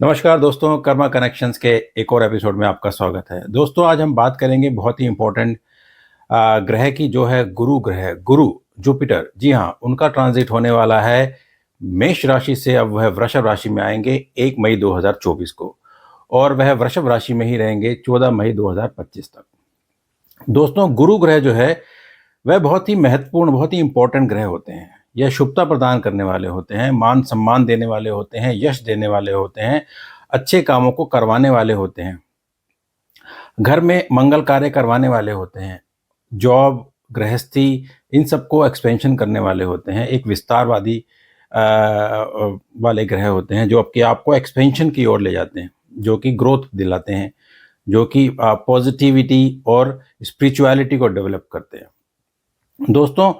नमस्कार दोस्तों, कर्मा कनेक्शंस के एक और एपिसोड में आपका स्वागत है। दोस्तों, आज हम बात करेंगे बहुत ही इम्पोर्टेंट ग्रह की, जो है गुरु ग्रह। गुरु, जुपिटर, जी हाँ, उनका ट्रांजिट होने वाला है मेष राशि से। अब वह वृषभ राशि में आएंगे 1 मई 2024 को, और वह वृषभ राशि में ही रहेंगे 14 मई 2025 तक। दोस्तों, गुरु ग्रह जो है वह बहुत ही महत्वपूर्ण, बहुत ही इंपॉर्टेंट ग्रह होते हैं। यह शुभता प्रदान करने वाले होते हैं, मान सम्मान देने वाले होते हैं, यश देने वाले होते हैं, अच्छे कामों को करवाने वाले होते हैं, घर में मंगल कार्य करवाने वाले होते हैं, जॉब, गृहस्थी, इन सबको एक्सपेंशन करने वाले होते हैं। एक विस्तारवादी वाले ग्रह होते हैं जो आपको एक्सपेंशन की ओर ले जाते हैं, जो कि ग्रोथ दिलाते हैं, जो कि पॉजिटिविटी और स्पिरिचुअलिटी को डेवलप करते हैं। दोस्तों,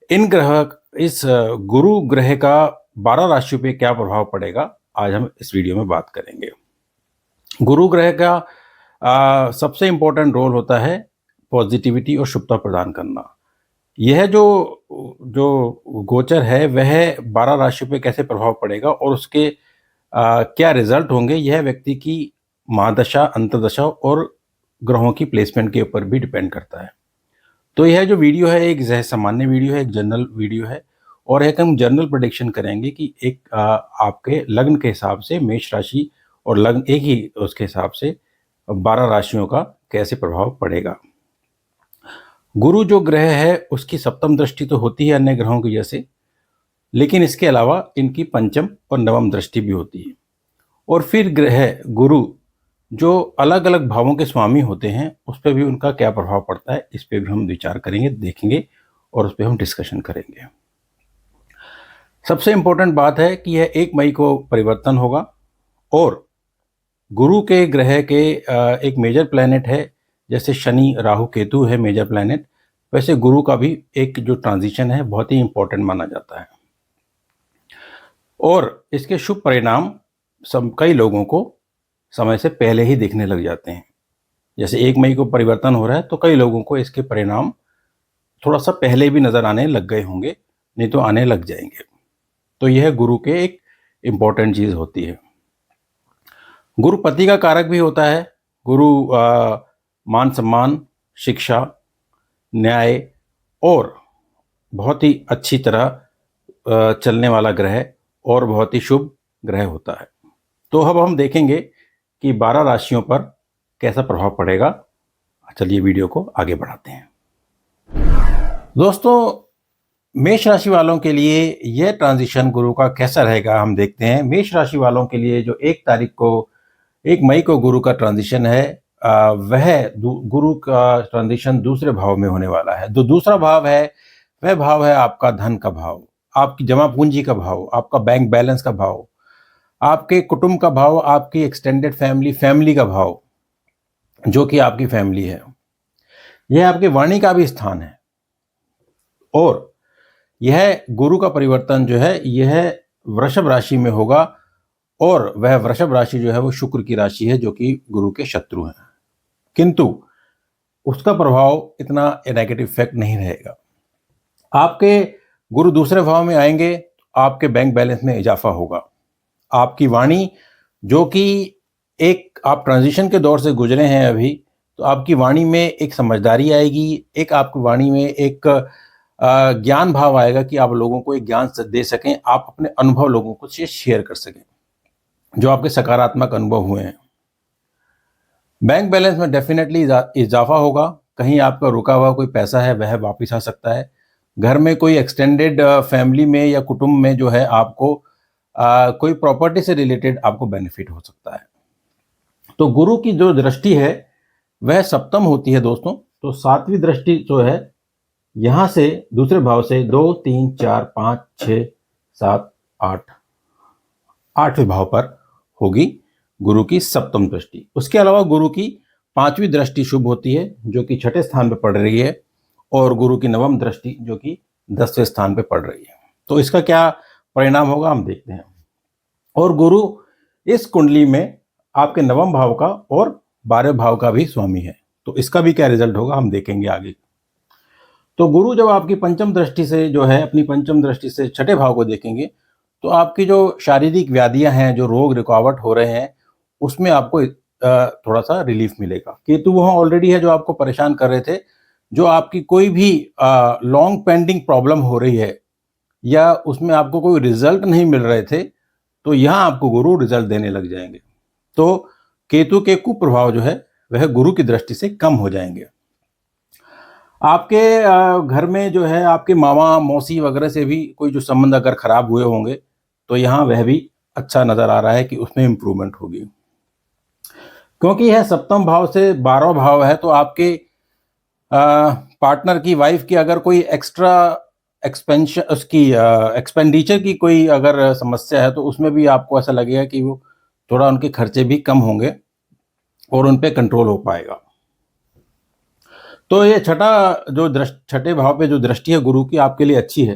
इन ग्रह इस गुरु ग्रह का 12 राशियों पे क्या प्रभाव पड़ेगा, आज हम इस वीडियो में बात करेंगे। गुरु ग्रह का सबसे इम्पोर्टेंट रोल होता है पॉजिटिविटी और शुभता प्रदान करना। यह जो जो गोचर है वह 12 राशियों पे कैसे प्रभाव पड़ेगा और उसके क्या रिजल्ट होंगे, यह व्यक्ति की महादशा, अंतर्दशा और ग्रहों की प्लेसमेंट के ऊपर भी डिपेंड करता है। तो यह जो वीडियो है एक सामान्य वीडियो है, एक जनरल वीडियो है, और एक हम जनरल प्रेडिक्शन करेंगे कि एक आपके लग्न के हिसाब से मेष राशि और लग्न एक ही उसके हिसाब से 12 राशियों का कैसे प्रभाव पड़ेगा। गुरु जो ग्रह है उसकी सप्तम दृष्टि तो होती है अन्य ग्रहों की जैसे, लेकिन इसके अलावा इनकी पंचम और नवम दृष्टि भी होती है। और फिर ग्रह गुरु जो अलग अलग भावों के स्वामी होते हैं उस पर भी उनका क्या प्रभाव पड़ता है, इस पर भी हम विचार करेंगे, देखेंगे और उस पर हम डिस्कशन करेंगे। सबसे इम्पोर्टेंट बात है कि यह 1 मई को परिवर्तन होगा, और गुरु के ग्रह के एक मेजर प्लैनेट है, जैसे शनि, राहु, केतु है मेजर प्लैनेट, वैसे गुरु का भी एक जो ट्रांजिशन है बहुत ही इम्पोर्टेंट माना जाता है। और इसके शुभ परिणाम कई लोगों को समय से पहले ही दिखने लग जाते हैं। जैसे 1 मई को परिवर्तन हो रहा है तो कई लोगों को इसके परिणाम थोड़ा सा पहले भी नज़र आने लग गए होंगे, नहीं तो आने लग जाएंगे। तो यह गुरु के एक इम्पोर्टेंट चीज़ होती है। गुरु पति का कारक भी होता है। गुरु मान सम्मान, शिक्षा, न्याय और बहुत ही अच्छी तरह चलने वाला ग्रह और बहुत ही शुभ ग्रह होता है। तो अब हम देखेंगे कि 12 राशियों पर कैसा प्रभाव पड़ेगा। चलिए वीडियो को आगे बढ़ाते हैं। दोस्तों, मेष राशि वालों के लिए यह ट्रांजिशन गुरु का कैसा रहेगा हम देखते हैं। मेष राशि वालों के लिए जो 1 मई को गुरु का ट्रांजिशन है, वह गुरु का ट्रांजिशन दूसरे भाव में होने वाला है। जो दूसरा भाव है वह भाव है आपका धन का भाव, आपकी जमा पूंजी का भाव, आपका बैंक बैलेंस का भाव, आपके कुटुंब का भाव, आपकी एक्सटेंडेड फैमिली का भाव, जो कि आपकी फैमिली है। यह आपके वाणी का भी स्थान है। और यह गुरु का परिवर्तन जो है यह वृषभ राशि में होगा, और वह वृषभ राशि जो है वो शुक्र की राशि है, जो कि गुरु के शत्रु हैं, किंतु उसका प्रभाव इतना नेगेटिव इफेक्ट नहीं रहेगा। आपके गुरु दूसरे भाव में आएंगे, आपके बैंक बैलेंस में इजाफा होगा। आपकी वाणी, जो कि एक आप ट्रांजिशन के दौर से गुजरे हैं अभी, तो आपकी वाणी में एक समझदारी आएगी, एक आपकी वाणी में एक ज्ञान भाव आएगा कि आप लोगों को एक ज्ञान दे सकें, आप अपने अनुभव लोगों को शेयर कर सकें, जो आपके सकारात्मक अनुभव हुए हैं। बैंक बैलेंस में डेफिनेटली इजाफा होगा। कहीं आपका रुका हुआ कोई पैसा है वह वापस आ सकता है। घर में कोई एक्सटेंडेड फैमिली में या कुटुंब में जो है आपको कोई प्रॉपर्टी से रिलेटेड आपको बेनिफिट हो सकता है। तो गुरु की जो दृष्टि है वह सप्तम होती है दोस्तों। तो 7वीं दृष्टि जो है यहाँ से दूसरे भाव से 2, 3, 4, 5, 6, 7, 8, 8वें भाव पर होगी गुरु की सप्तम दृष्टि। उसके अलावा गुरु की 5वीं दृष्टि शुभ होती है, जो कि 6ठे स्थान पर पड़ रही है, और गुरु की 9वीं दृष्टि जो कि 10वें स्थान पर पड़ रही है। तो इसका क्या परिणाम होगा हम देखते हैं। और गुरु इस कुंडली में आपके 9वें भाव का और 12वें भाव का भी स्वामी है, तो इसका भी क्या रिजल्ट होगा हम देखेंगे आगे। तो गुरु जब आपकी पंचम दृष्टि से जो है, अपनी पंचम दृष्टि से 6ठे भाव को देखेंगे, तो आपकी जो शारीरिक व्याधियां हैं, जो रोग रुकावट हो रहे हैं, उसमें आपको थोड़ा सा रिलीफ मिलेगा। केतु वहाँ ऑलरेडी है जो आपको परेशान कर रहे थे, जो आपकी कोई भी लॉन्ग पेंडिंग प्रॉब्लम हो रही है या उसमें आपको कोई रिजल्ट नहीं मिल रहे थे, तो यहाँ आपको गुरु रिजल्ट देने लग जाएंगे। तो केतु के कुप्रभाव जो है वह गुरु की दृष्टि से कम हो जाएंगे। आपके घर में जो है आपके मामा मौसी वगैरह से भी कोई जो संबंध अगर खराब हुए होंगे, तो यहाँ वह भी अच्छा नजर आ रहा है कि उसमें इम्प्रूवमेंट होगी। क्योंकि यह सप्तम भाव से 12वां भाव है, तो आपके पार्टनर की वाइफ की अगर कोई एक्स्ट्रा एक्सपेंशन उसकी एक्सपेंडिचर की कोई अगर समस्या है, तो उसमें भी आपको ऐसा लगेगा कि वो थोड़ा उनके खर्चे भी कम होंगे और उन पे कंट्रोल हो पाएगा। तो ये छठे भाव पे जो दृष्टि है गुरु की आपके लिए अच्छी है।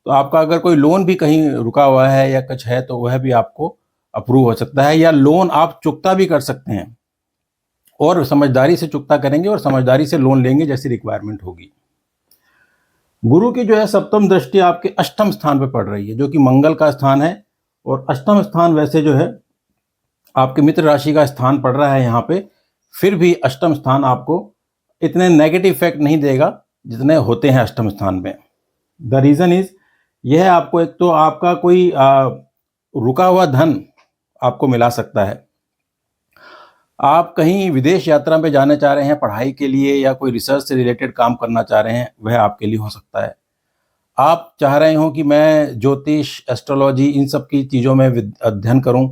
तो आपका अगर कोई लोन भी कहीं रुका हुआ है या कुछ है, तो वह भी आपको अप्रूव हो सकता है, या लोन आप चुकता भी कर सकते हैं और समझदारी से चुकता करेंगे और समझदारी से लोन लेंगे जैसी रिक्वायरमेंट होगी। गुरु की जो है सप्तम दृष्टि आपके अष्टम स्थान पे पड़ रही है, जो कि मंगल का स्थान है। और अष्टम स्थान वैसे जो है आपके मित्र राशि का स्थान पड़ रहा है यहाँ पे, फिर भी अष्टम स्थान आपको इतने नेगेटिव इफेक्ट नहीं देगा जितने होते हैं अष्टम स्थान में। द रीज़न इज यह आपको एक तो आपका कोई रुका हुआ धन आपको मिला सकता है। आप कहीं विदेश यात्रा पे जाना चाह रहे हैं पढ़ाई के लिए या कोई रिसर्च से रिलेटेड काम करना चाह रहे हैं, वह आपके लिए हो सकता है। आप चाह रहे हो कि मैं ज्योतिष एस्ट्रोलॉजी इन सब की चीज़ों में अध्ययन करूं,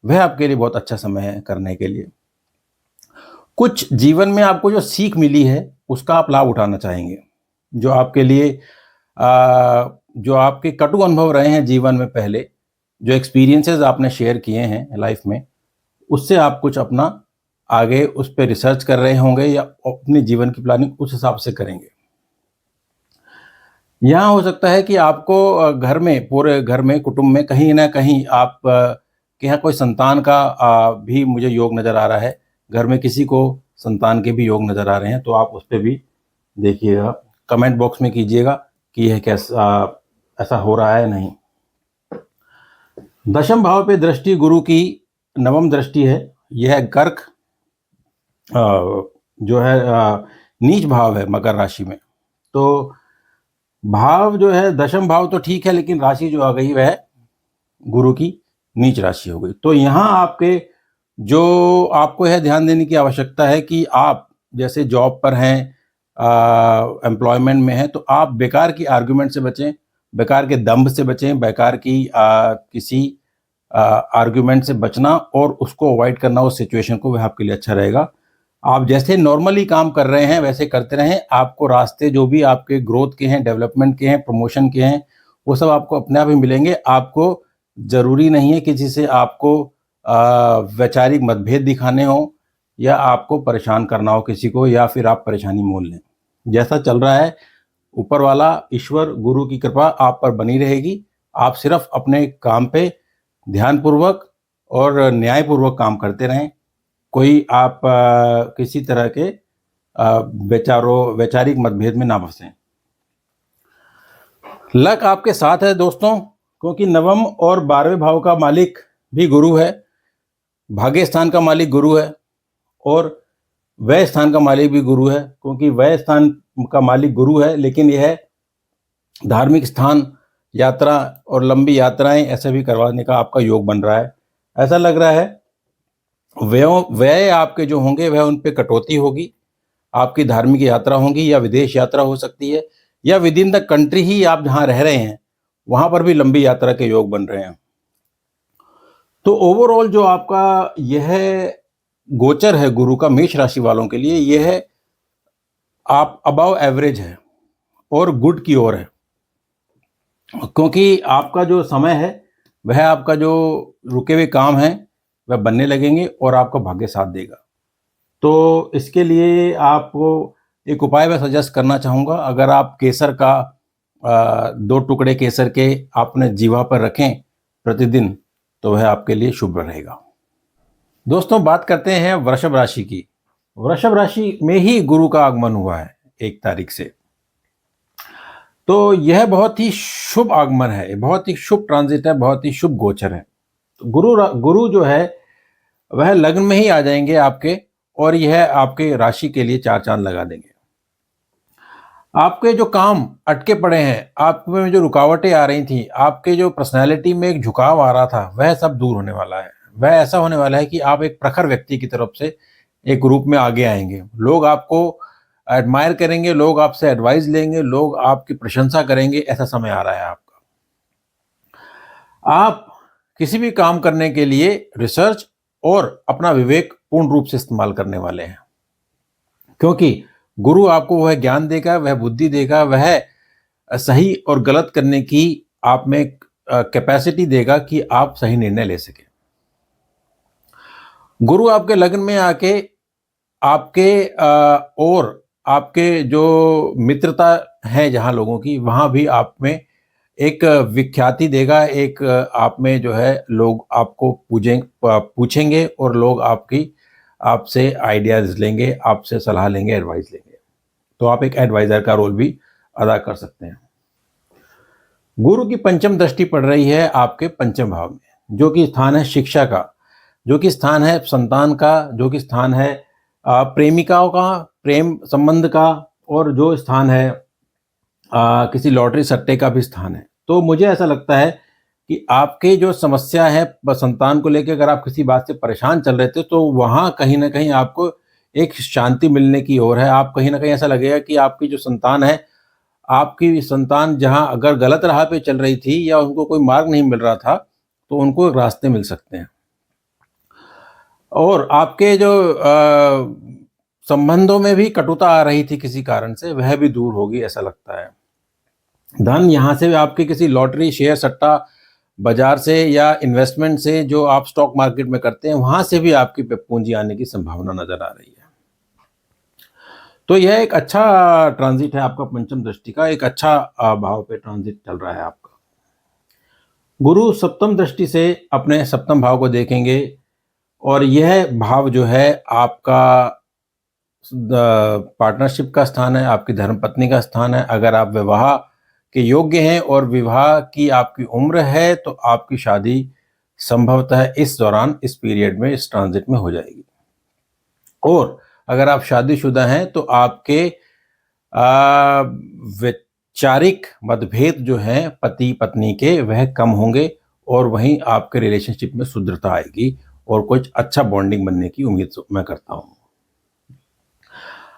वह आपके लिए बहुत अच्छा समय है करने के लिए। कुछ जीवन में आपको जो सीख मिली है उसका आप लाभ उठाना चाहेंगे, जो आपके लिए जो आपके कटु अनुभव रहे हैं जीवन में पहले, जो एक्सपीरियंसेस आपने शेयर किए हैं लाइफ में, उससे आप कुछ अपना आगे उस पर रिसर्च कर रहे होंगे या अपने जीवन की प्लानिंग उस हिसाब से करेंगे। यहाँ हो सकता है कि आपको घर में, पूरे घर में, कुटुंब में कहीं ना कहीं आप के यहाँ कोई संतान का भी मुझे योग नज़र आ रहा है। घर में किसी को संतान के भी योग नज़र आ रहे हैं, तो आप उस पर भी देखिएगा, कमेंट बॉक्स में कीजिएगा कि यह कैसा ऐसा हो रहा है नहीं। दशम भाव पे दृष्टि गुरु की नवम दृष्टि है। यह कर्क जो है नीच भाव है मकर राशि में। तो भाव जो है दशम भाव तो ठीक है, लेकिन राशि जो आ गई वह गुरु की नीच राशि हो गई। तो यहाँ आपके जो आपको यह ध्यान देने की आवश्यकता है कि आप जैसे जॉब पर हैं, एम्प्लॉयमेंट में हैं, तो आप बेकार की आर्गुमेंट से बचें, बेकार के दंभ से बचें, बेकार की किसी आर्गुमेंट से बचना और उसको अवॉइड करना, उस सिचुएशन को, वह आपके लिए अच्छा रहेगा। आप जैसे नॉर्मली काम कर रहे हैं वैसे करते रहें। आपको रास्ते जो भी आपके ग्रोथ के हैं, डेवलपमेंट के हैं, प्रमोशन के हैं, वो सब आपको अपने आप ही मिलेंगे। आपको ज़रूरी नहीं है किसी से आपको वैचारिक मतभेद दिखाने हो या आपको परेशान करना हो किसी को, या फिर आप परेशानी मोल लें। जैसा चल रहा है, ऊपर वाला ईश्वर गुरु की कृपा आप पर बनी रहेगी। आप सिर्फ अपने काम पे ध्यानपूर्वक और न्यायपूर्वक काम करते रहें। कोई आप किसी तरह के वैचारिक मतभेद में ना फंसें। लक आपके साथ है दोस्तों, क्योंकि नवम और 12वें भाव का मालिक भी गुरु है, भाग्य स्थान का मालिक गुरु है और व्यय स्थान का मालिक भी गुरु है। क्योंकि व्यय स्थान का मालिक गुरु है, लेकिन यह धार्मिक स्थान, यात्रा और लंबी यात्राएं ऐसे भी करवाने का आपका योग बन रहा है। ऐसा लग रहा है व्यय आपके जो होंगे वह उन पे कटौती होगी। आपकी धार्मिक यात्रा होगी या विदेश यात्रा हो सकती है, या विद इन द कंट्री ही आप जहाँ रह रहे हैं वहाँ पर भी लंबी यात्रा के योग बन रहे हैं। तो ओवरऑल जो आपका यह गोचर है गुरु का मेष राशि वालों के लिए, यह आप अबव एवरेज है और गुड की ओर है। क्योंकि आपका जो समय है वह आपका जो रुके हुए काम है वह बनने लगेंगे और आपका भाग्य साथ देगा। तो इसके लिए आपको एक उपाय मैं सजेस्ट करना चाहूँगा। अगर आप केसर का 2 टुकड़े केसर के अपने जीवा पर रखें प्रतिदिन, तो वह आपके लिए शुभ रहेगा। दोस्तों, बात करते हैं वृषभ राशि की। वृषभ राशि में ही गुरु का आगमन हुआ है 1 तारीख से। तो यह बहुत ही शुभ आगमन है, बहुत ही शुभ ट्रांजिट है, बहुत ही शुभ गोचर है। तो गुरु जो है वह लग्न में ही आ जाएंगे आपके, और यह आपके राशि के लिए चार चांद लगा देंगे। आपके जो काम अटके पड़े हैं, आप में जो रुकावटें आ रही थी, आपके जो पर्सनैलिटी में एक झुकाव आ रहा था, वह सब दूर होने वाला है। वह ऐसा होने वाला है कि आप एक प्रखर व्यक्ति की तरफ से एक रूप में आगे आएंगे। लोग आपको एडमायर करेंगे, लोग आपसे एडवाइस लेंगे, लोग आपकी प्रशंसा करेंगे। ऐसा समय आ रहा है आपका। आप किसी भी काम करने के लिए रिसर्च और अपना विवेक पूर्ण रूप से इस्तेमाल करने वाले हैं, क्योंकि गुरु आपको वह ज्ञान देगा, वह बुद्धि देगा, वह सही और गलत करने की आप में कैपेसिटी देगा कि आप सही निर्णय ले सकें। गुरु आपके लग्न में आके आपके और आपके जो मित्रता है जहाँ लोगों की, वहाँ भी आप में एक विख्याति देगा। एक आप में जो है लोग आपको पूछेंगे और लोग आपसे आइडियाज़ लेंगे, आपसे सलाह लेंगे, एडवाइस लेंगे। तो आप एक एडवाइज़र का रोल भी अदा कर सकते हैं। गुरु की पंचम दृष्टि पड़ रही है आपके पंचम भाव में, जो कि स्थान है शिक्षा का, जो कि स्थान है संतान का, जो कि स्थान है प्रेमिकाओं का, प्रेम संबंध का, और जो स्थान है किसी लॉटरी सट्टे का भी स्थान है। तो मुझे ऐसा लगता है कि आपके जो समस्या है संतान को लेकर, अगर आप किसी बात से परेशान चल रहे थे, तो वहाँ कहीं ना कहीं आपको एक शांति मिलने की ओर है। आप कहीं ना कहीं ऐसा लगेगा कि आपकी जो संतान है, आपकी संतान जहाँ अगर गलत राह पे चल रही थी या उनको कोई मार्ग नहीं मिल रहा था, तो उनको एक रास्ते मिल सकते हैं। और आपके जो संबंधों में भी कटुता आ रही थी किसी कारण से, वह भी दूर होगी ऐसा लगता है। धन यहाँ से आपके किसी लॉटरी, शेयर सट्टा बाजार से या इन्वेस्टमेंट से जो आप स्टॉक मार्केट में करते हैं, वहाँ से भी आपकी पूंजी आने की संभावना नजर आ रही है। तो यह एक अच्छा ट्रांजिट है आपका पंचम दृष्टि का, एक अच्छा भाव पे ट्रांजिट चल रहा है आपका। गुरु सप्तम दृष्टि से अपने सप्तम भाव को देखेंगे, और यह भाव जो है आपका पार्टनरशिप का स्थान है, आपकी धर्मपत्नी का स्थान है। अगर आप विवाह के योग्य हैं और विवाह की आपकी उम्र है, तो आपकी शादी संभवतः इस दौरान, इस पीरियड में, इस ट्रांजिट में हो जाएगी। और अगर आप शादीशुदा हैं, तो आपके वैचारिक मतभेद जो हैं पति पत्नी के, वह कम होंगे, और वहीं आपके रिलेशनशिप में शुद्धता आएगी और कुछ अच्छा बॉन्डिंग बनने की उम्मीद मैं करता हूँ।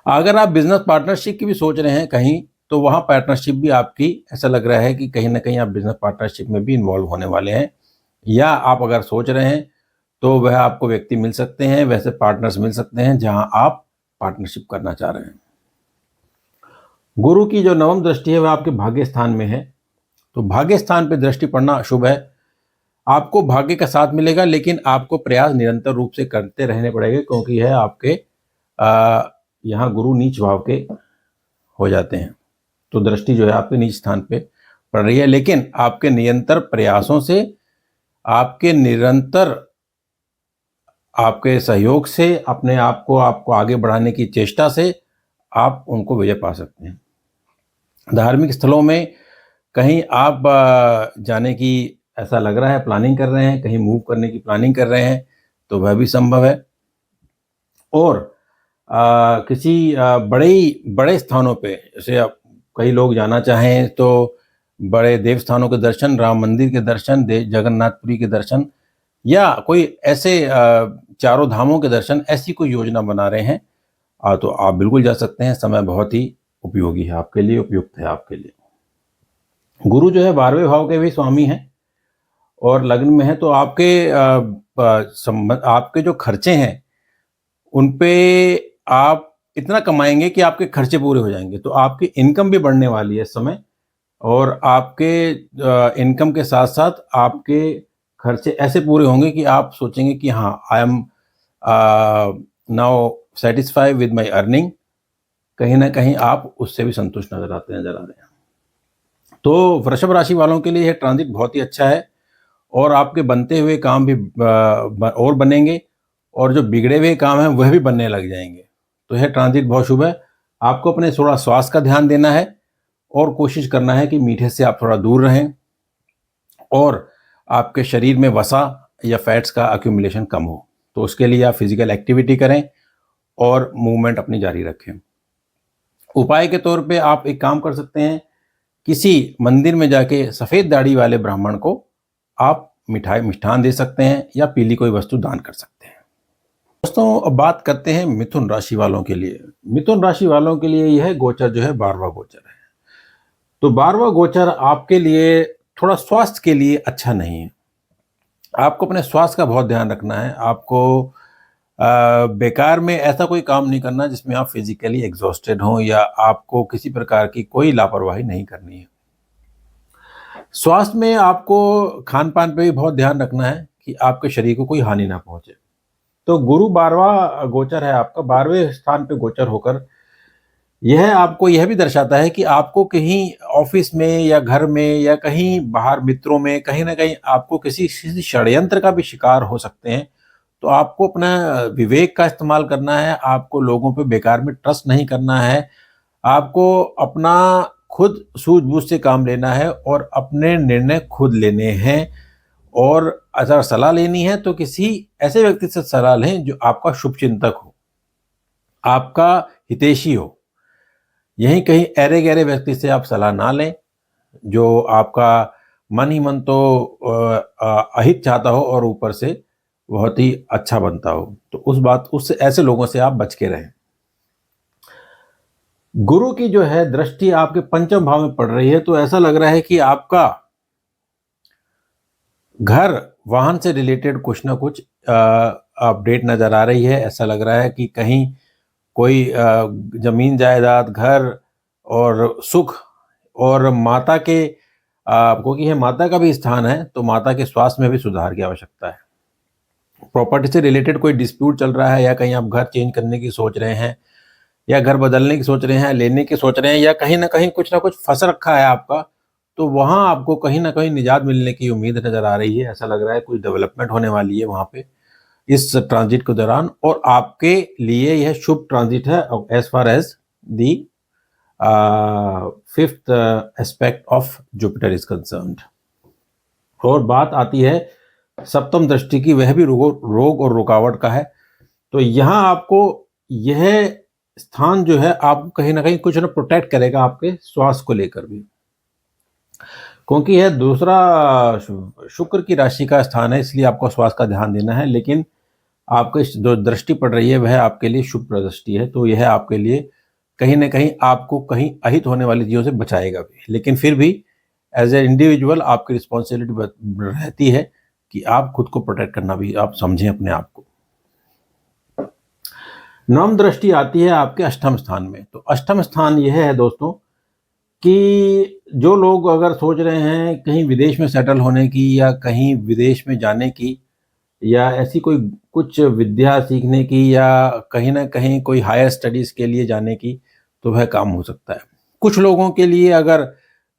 अगर आप बिजनेस पार्टनरशिप की भी सोच रहे हैं कहीं, तो वहाँ पार्टनरशिप भी आपकी, ऐसा लग रहा है कि कहीं ना कहीं आप बिजनेस पार्टनरशिप में भी इन्वॉल्व होने वाले हैं, या आप अगर सोच रहे हैं तो वह आपको व्यक्ति मिल सकते हैं, वैसे पार्टनर्स मिल सकते हैं जहां आप पार्टनरशिप करना चाह रहे हैं। गुरु की जो नवम दृष्टि है वह आपके भाग्य स्थान में है, तो भाग्य स्थान पे दृष्टि पड़ना शुभ है। आपको भाग्य का साथ मिलेगा, लेकिन आपको प्रयास निरंतर रूप से करते रहने पड़ेंगे, क्योंकि यह आपके यहाँ गुरु नीच भाव के हो जाते हैं। तो दृष्टि जो है आपके नीच स्थान पे पड़ रही है, लेकिन आपके निरंतर प्रयासों से, आपके निरंतर आपके सहयोग से, अपने आप को आपको आगे बढ़ाने की चेष्टा से आप उनको विजय पा सकते हैं। धार्मिक स्थलों में कहीं आप जाने की ऐसा लग रहा है, प्लानिंग कर रहे हैं, कहीं मूव करने की प्लानिंग कर रहे हैं, तो वह भी संभव है। और किसी बड़े स्थानों पे, जैसे आप कई लोग जाना चाहें तो बड़े देव स्थानों के दर्शन, राम मंदिर के दर्शन, जगन्नाथपुरी के दर्शन, या कोई ऐसे चारों धामों के दर्शन, ऐसी कोई योजना बना रहे हैं, तो आप बिल्कुल जा सकते हैं। समय बहुत ही उपयोगी है आपके लिए, उपयुक्त है आपके लिए। गुरु जो है 12वें भाव के भी स्वामी हैं और लग्न में है, तो आपके जो खर्चे हैं उन पे आप इतना कमाएंगे कि आपके खर्चे पूरे हो जाएंगे। तो आपकी इनकम भी बढ़ने वाली है इस समय, और आपके इनकम के साथ साथ आपके खर्चे ऐसे पूरे होंगे कि आप सोचेंगे कि हाँ, I am now satisfied with my earning. कहीं ना कहीं आप उससे भी संतुष्ट नजर आ रहे हैं। तो वृषभ राशि वालों के लिए यह ट्रांजिट बहुत ही अच्छा है, और आपके बनते हुए काम भी और बनेंगे, और जो बिगड़े हुए काम हैं वह भी बनने लग जाएंगे। तो यह ट्रांजिट बहुत शुभ है। आपको अपने थोड़ा स्वास्थ्य का ध्यान देना है, और कोशिश करना है कि मीठे से आप थोड़ा दूर रहें और आपके शरीर में वसा या फैट्स का अक्यूमुलेशन कम हो। तो उसके लिए आप फिजिकल एक्टिविटी करें और मूवमेंट अपनी जारी रखें। उपाय के तौर पे आप एक काम कर सकते हैं, किसी मंदिर में जाके सफ़ेद दाढ़ी वाले ब्राह्मण को आप मिष्ठान दे सकते हैं या पीली कोई वस्तु दान कर सकते हैं। दोस्तों, अब बात करते हैं मिथुन राशि वालों के लिए। मिथुन राशि वालों के लिए यह गोचर जो है 12वां गोचर है। तो 12वां गोचर आपके लिए थोड़ा स्वास्थ्य के लिए अच्छा नहीं है। आपको अपने स्वास्थ्य का बहुत ध्यान रखना है। आपको बेकार में ऐसा कोई काम नहीं करना जिसमें आप फिजिकली एग्जॉस्टेड हों या आपको किसी प्रकार की कोई लापरवाही नहीं करनी है। स्वास्थ्य में आपको खान पान पे भी बहुत ध्यान रखना है कि आपके शरीर को कोई हानि ना पहुंचे। तो गुरु 12वां गोचर है आपका, 12वें स्थान पे गोचर होकर यह आपको यह भी दर्शाता है कि आपको कहीं ऑफिस में या घर में या कहीं बाहर मित्रों में कहीं ना कहीं आपको किसी षड्यंत्र का भी शिकार हो सकते हैं। तो आपको अपना विवेक का इस्तेमाल करना है। आपको लोगों पे बेकार में ट्रस्ट नहीं करना है। आपको अपना खुद सूझबूझ से काम लेना है और अपने निर्णय खुद लेने हैं। और अगर सलाह लेनी है तो किसी ऐसे व्यक्ति से सलाह लें जो आपका शुभचिंतक हो, आपका हितैषी हो। यहीं कहीं ऐरे गहरे व्यक्ति से आप सलाह ना लें जो आपका मन ही मन तो अहित चाहता हो और ऊपर से बहुत ही अच्छा बनता हो। तो उससे ऐसे लोगों से आप बच के रहें। गुरु की जो है दृष्टि आपके पंचम भाव में पड़ रही है, तो ऐसा लग रहा है कि आपका घर वाहन से रिलेटेड कुछ ना कुछ अपडेट नजर आ रही है। ऐसा लग रहा है कि कहीं कोई जमीन जायदाद, घर और सुख और माता के क्योंकि यह माता का भी स्थान है, तो माता के स्वास्थ्य में भी सुधार की आवश्यकता है। प्रॉपर्टी से रिलेटेड कोई डिस्प्यूट चल रहा है या कहीं आप घर चेंज करने की सोच रहे हैं या घर बदलने की सोच रहे हैं, लेने की सोच रहे हैं या कहीं ना कहीं कुछ ना कुछ फंस रखा है आपका, तो वहाँ आपको कहीं ना कहीं निजात मिलने की उम्मीद नज़र आ रही है। ऐसा लग रहा है कुछ डेवलपमेंट होने वाली है वहाँ पे इस ट्रांजिट के दौरान, और आपके लिए यह शुभ ट्रांजिट है as far as the 5th aspect of Jupiter is concerned. और बात आती है सप्तम दृष्टि की, वह भी रोग और रुकावट का है। तो यहाँ आपको यह स्थान जो है आपको कहीं ना कहीं कुछ ना प्रोटेक्ट करेगा आपके स्वास्थ्य को लेकर भी, क्योंकि यह दूसरा शुक्र की राशि का स्थान है, इसलिए आपको स्वास्थ्य का ध्यान देना है। लेकिन आपको जो दृष्टि पड़ रही है वह आपके लिए शुभ दृष्टि है, तो यह आपके लिए कहीं ना कहीं आपको कहीं अहित होने वाली चीज़ों से बचाएगा भी। लेकिन फिर भी एज ए इंडिविजुअल आपकी रिस्पॉन्सिबिलिटी रहती है कि आप खुद को प्रोटेक्ट करना भी आप समझें अपने आप को। नवम दृष्टि आती है आपके अष्टम स्थान में। तो अष्टम स्थान यह है दोस्तों कि जो लोग अगर सोच रहे हैं कहीं विदेश में सेटल होने की या कहीं विदेश में जाने की या ऐसी कोई कुछ विद्या सीखने की या कहीं ना कहीं कोई हायर स्टडीज़ के लिए जाने की, तो वह काम हो सकता है। कुछ लोगों के लिए अगर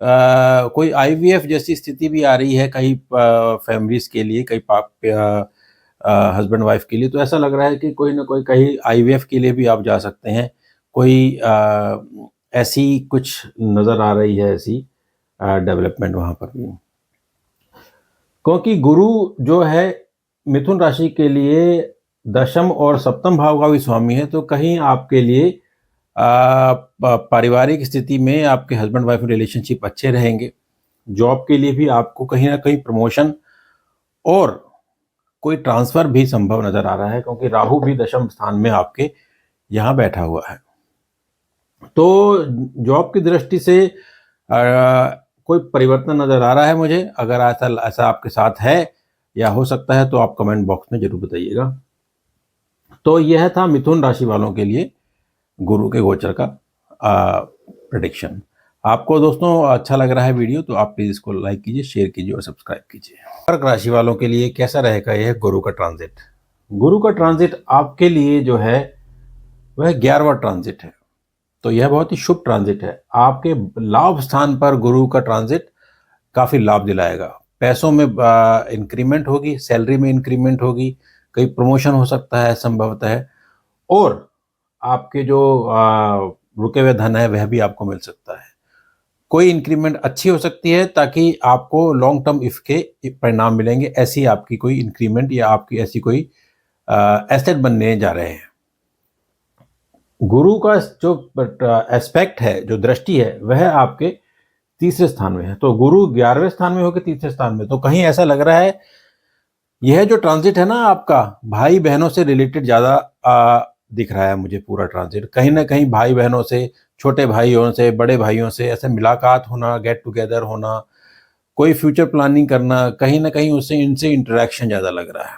कोई आईवीएफ जैसी स्थिति भी आ रही है कई फैमिलीज़ के लिए, कई हस्बैंड वाइफ के लिए, तो ऐसा लग रहा है कि कोई ना कोई कहीं आईवीएफ के लिए भी आप जा सकते हैं। कोई ऐसी कुछ नज़र आ रही है, ऐसी डेवलपमेंट वहाँ पर भी, क्योंकि गुरु जो है मिथुन राशि के लिए दशम और सप्तम भाव का भी स्वामी है। तो कहीं आपके लिए पारिवारिक स्थिति में आपके हस्बैंड वाइफ रिलेशनशिप अच्छे रहेंगे। जॉब के लिए भी आपको कहीं ना कहीं प्रमोशन और कोई ट्रांसफ़र भी संभव नज़र आ रहा है, क्योंकि राहु भी दशम स्थान में आपके यहाँ बैठा हुआ है। तो जॉब की दृष्टि से कोई परिवर्तन नज़र आ रहा है मुझे। अगर ऐसा आपके साथ है या हो सकता है तो आप कमेंट बॉक्स में जरूर बताइएगा। तो यह था मिथुन राशि वालों के लिए गुरु के गोचर का प्रेडिक्शन। आपको दोस्तों अच्छा लग रहा है वीडियो तो आप प्लीज़ इसको लाइक कीजिए, शेयर कीजिए और सब्सक्राइब कीजिए। कर्क राशि वालों के लिए कैसा रहेगा यह गुरु का ट्रांजिट? गुरु का ट्रांजिट आपके लिए जो है वह 11वां ट्रांजिट है। तो यह बहुत ही शुभ ट्रांजिट है। आपके लाभ स्थान पर गुरु का ट्रांजिट काफ़ी लाभ दिलाएगा। पैसों में इंक्रीमेंट होगी, सैलरी में इंक्रीमेंट होगी, कहीं प्रमोशन हो सकता है संभवतः है, और आपके जो रुके हुए धन है वह भी आपको मिल सकता है। कोई इंक्रीमेंट अच्छी हो सकती है ताकि आपको लॉन्ग टर्म इसके परिणाम मिलेंगे। ऐसी आपकी कोई इंक्रीमेंट या आपकी ऐसी कोई एसेट बनने जा रहे हैं। गुरु का जो एस्पेक्ट है, जो दृष्टि है, वह आपके तीसरे स्थान में है। तो गुरु 11वें स्थान में होकर तीसरे स्थान में, तो कहीं ऐसा लग रहा है यह जो ट्रांजिट है ना आपका, भाई बहनों से रिलेटेड ज़्यादा दिख रहा है मुझे पूरा ट्रांजिट। कहीं ना कहीं भाई बहनों से, छोटे भाइयों से, बड़े भाइयों से ऐसे मुलाकात होना, गेट टुगेदर होना, कोई फ्यूचर प्लानिंग करना, कहीं ना कहीं उससे इनसे इंटरेक्शन ज़्यादा लग रहा है।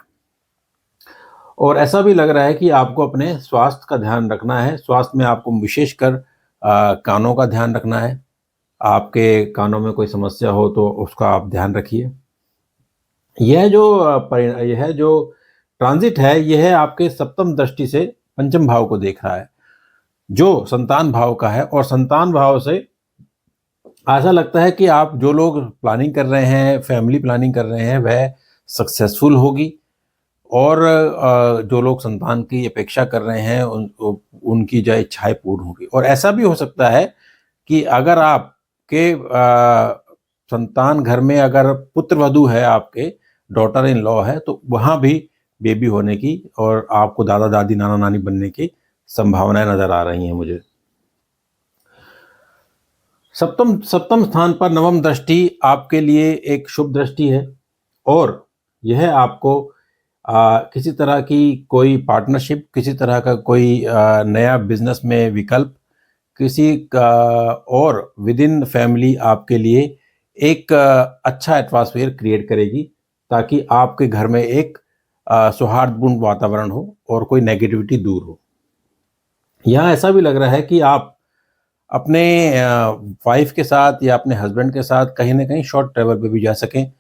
और ऐसा भी लग रहा है कि आपको अपने स्वास्थ्य का ध्यान रखना है। स्वास्थ्य में आपको विशेषकर कानों का ध्यान रखना है। आपके कानों में कोई समस्या हो तो उसका आप ध्यान रखिए। यह जो ट्रांजिट है, यह आपके सप्तम दृष्टि से पंचम भाव को देख रहा है, जो संतान भाव का है। और संतान भाव से ऐसा लगता है कि आप जो लोग प्लानिंग कर रहे हैं, फैमिली प्लानिंग कर रहे हैं, वह सक्सेसफुल होगी। और जो लोग संतान की अपेक्षा कर रहे हैं उनकी जो इच्छाएं पूर्ण होगी। और ऐसा भी हो सकता है कि अगर आपके संतान घर में अगर पुत्र वधू है, आपके डॉटर इन लॉ है, तो वहाँ भी बेबी होने की और आपको दादा दादी नाना नानी बनने की संभावनाएं नजर आ रही हैं मुझे। सप्तम स्थान पर नवम दृष्टि आपके लिए एक शुभ दृष्टि है। और यह आपको किसी तरह की कोई पार्टनरशिप, किसी तरह का कोई नया बिजनेस में विकल्प, किसी का और विद इन फैमिली आपके लिए एक अच्छा एटमॉस्फेयर क्रिएट करेगी, ताकि आपके घर में एक सौहार्दपूर्ण वातावरण हो और कोई नेगेटिविटी दूर हो। यहाँ ऐसा भी लग रहा है कि आप अपने वाइफ के साथ या अपने हस्बैंड के साथ कहीं ना कहीं शॉर्ट ट्रैवल पे भी जा सकें,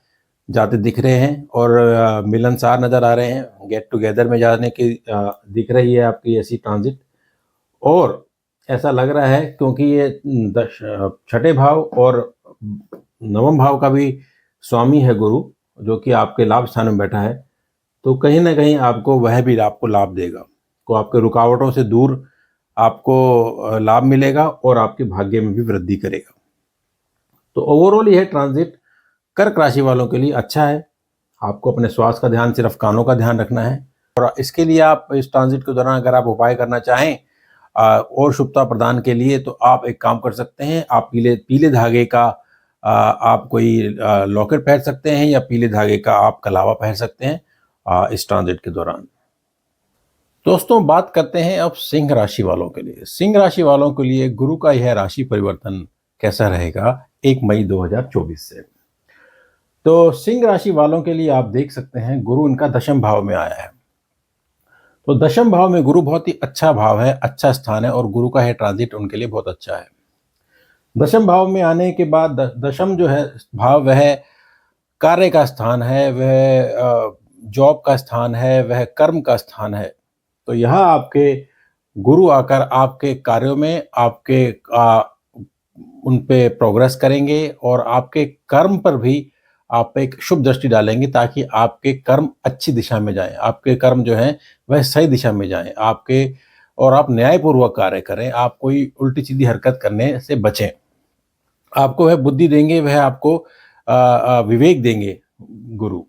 जाते दिख रहे हैं। और मिलनसार नज़र आ रहे हैं, गेट टुगेदर में जाने की दिख रही है आपकी ऐसी ट्रांजिट। और ऐसा लग रहा है क्योंकि ये छठे भाव और नवम भाव का भी स्वामी है गुरु, जो कि आपके लाभ स्थान में बैठा है, तो कहीं ना कहीं आपको वह भी आपको लाभ देगा। तो आपके रुकावटों से दूर आपको लाभ मिलेगा और आपके भाग्य में भी वृद्धि करेगा। तो ओवरऑल यह ट्रांजिट कर्क राशि वालों के लिए अच्छा है। आपको अपने स्वास्थ्य का ध्यान, सिर्फ कानों का ध्यान रखना है। और इसके लिए आप इस ट्रांजिट के दौरान अगर आप उपाय करना चाहें और शुभता प्रदान के लिए, तो आप एक काम कर सकते हैं। आप पीले धागे का आप कोई लॉकेट पहन सकते हैं, या पीले धागे का आप कलावा पहन सकते हैं इस ट्रांजिट के दौरान। दोस्तों, बात करते हैं अब सिंह राशि वालों के लिए। सिंह राशि वालों के लिए गुरु का यह राशि परिवर्तन कैसा रहेगा 1 मई 2024 से। तो सिंह राशि वालों के लिए आप देख सकते हैं, गुरु इनका दशम भाव में आया है। तो दशम भाव में गुरु बहुत ही अच्छा भाव है, अच्छा स्थान है, और गुरु का है ट्रांजिट उनके लिए बहुत अच्छा है। दशम भाव में आने के बाद दशम जो है भाव, वह कार्य का स्थान है, वह जॉब का स्थान है, वह कर्म का स्थान है। तो यहाँ आपके गुरु आकर आपके कार्यों में आपके उन पे प्रोग्रेस करेंगे, और आपके कर्म पर भी आप एक शुभ दृष्टि डालेंगे, ताकि आपके कर्म अच्छी दिशा में जाएं, आपके कर्म जो हैं वह सही दिशा में जाएं आपके, और आप न्यायपूर्वक कार्य करें, आप कोई उल्टी सीधी हरकत करने से बचें। आपको वह बुद्धि देंगे, वह आपको विवेक देंगे गुरु।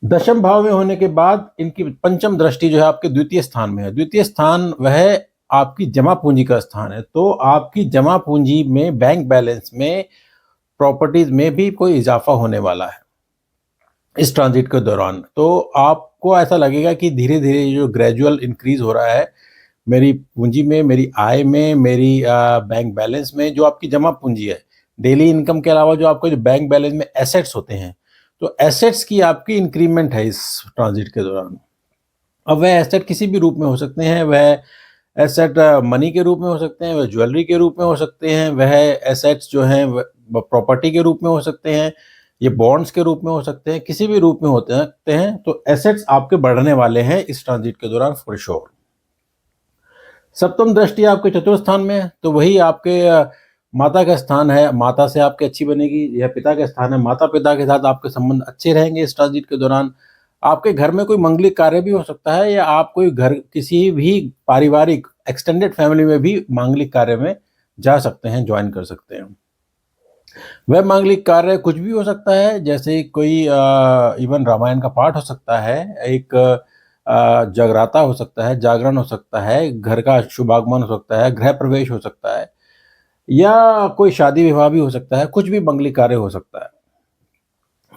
दशम भाव में होने के बाद इनकी पंचम दृष्टि जो है आपके द्वितीय स्थान में है। द्वितीय स्थान वह आपकी जमा पूंजी का स्थान है। तो आपकी जमा पूंजी में, बैंक बैलेंस में, प्रॉपर्टीज में भी कोई इजाफा होने वाला है इस ट्रांजिट के दौरान। तो आपको ऐसा लगेगा कि धीरे धीरे जो ग्रेजुअल इंक्रीज हो रहा है मेरी पूंजी में, मेरी आय में, मेरी बैंक बैलेंस में, जो आपकी जमा पूंजी है, डेली इनकम के अलावा जो आपको जो बैंक बैलेंस में एसेट्स होते हैं, तो एसेट्स की आपकी इंक्रीमेंट है इस ट्रांजिट के दौरान। अब वह एसेट किसी भी रूप में हो सकते हैं, वह एसेट मनी के रूप में हो सकते हैं, वह ज्वेलरी के रूप में हो सकते हैं, वह एसेट्स जो हैं प्रॉपर्टी के रूप में हो सकते हैं, ये बॉन्ड्स के रूप में हो सकते हैं, किसी भी रूप में होते हैं। तो एसेट्स आपके बढ़ने वाले हैं इस ट्रांजिट के दौरान फॉर श्योर। सप्तम दृष्टि आपके चतुर्थ स्थान में है, तो वही आपके माता का स्थान है, माता से आपकी अच्छी बनेगी। यह पिता का स्थान है, माता पिता के साथ आपके संबंध अच्छे रहेंगे इस ट्रांजिट के दौरान। आपके घर में कोई मंगलिक कार्य भी हो सकता है, या आप कोई घर किसी भी पारिवारिक एक्सटेंडेड फैमिली में भी मांगलिक कार्य में जा सकते हैं, ज्वाइन कर सकते हैं। वह मांगलिक कार्य कुछ भी हो सकता है, जैसे कोई इवन रामायण का पाठ हो सकता है, एक जगराता हो सकता है, जागरण हो सकता है, घर का शुभागमन हो सकता है, गृह प्रवेश हो सकता है, या कोई शादी विवाह भी हो सकता है, कुछ भी मांगलिक कार्य हो सकता है।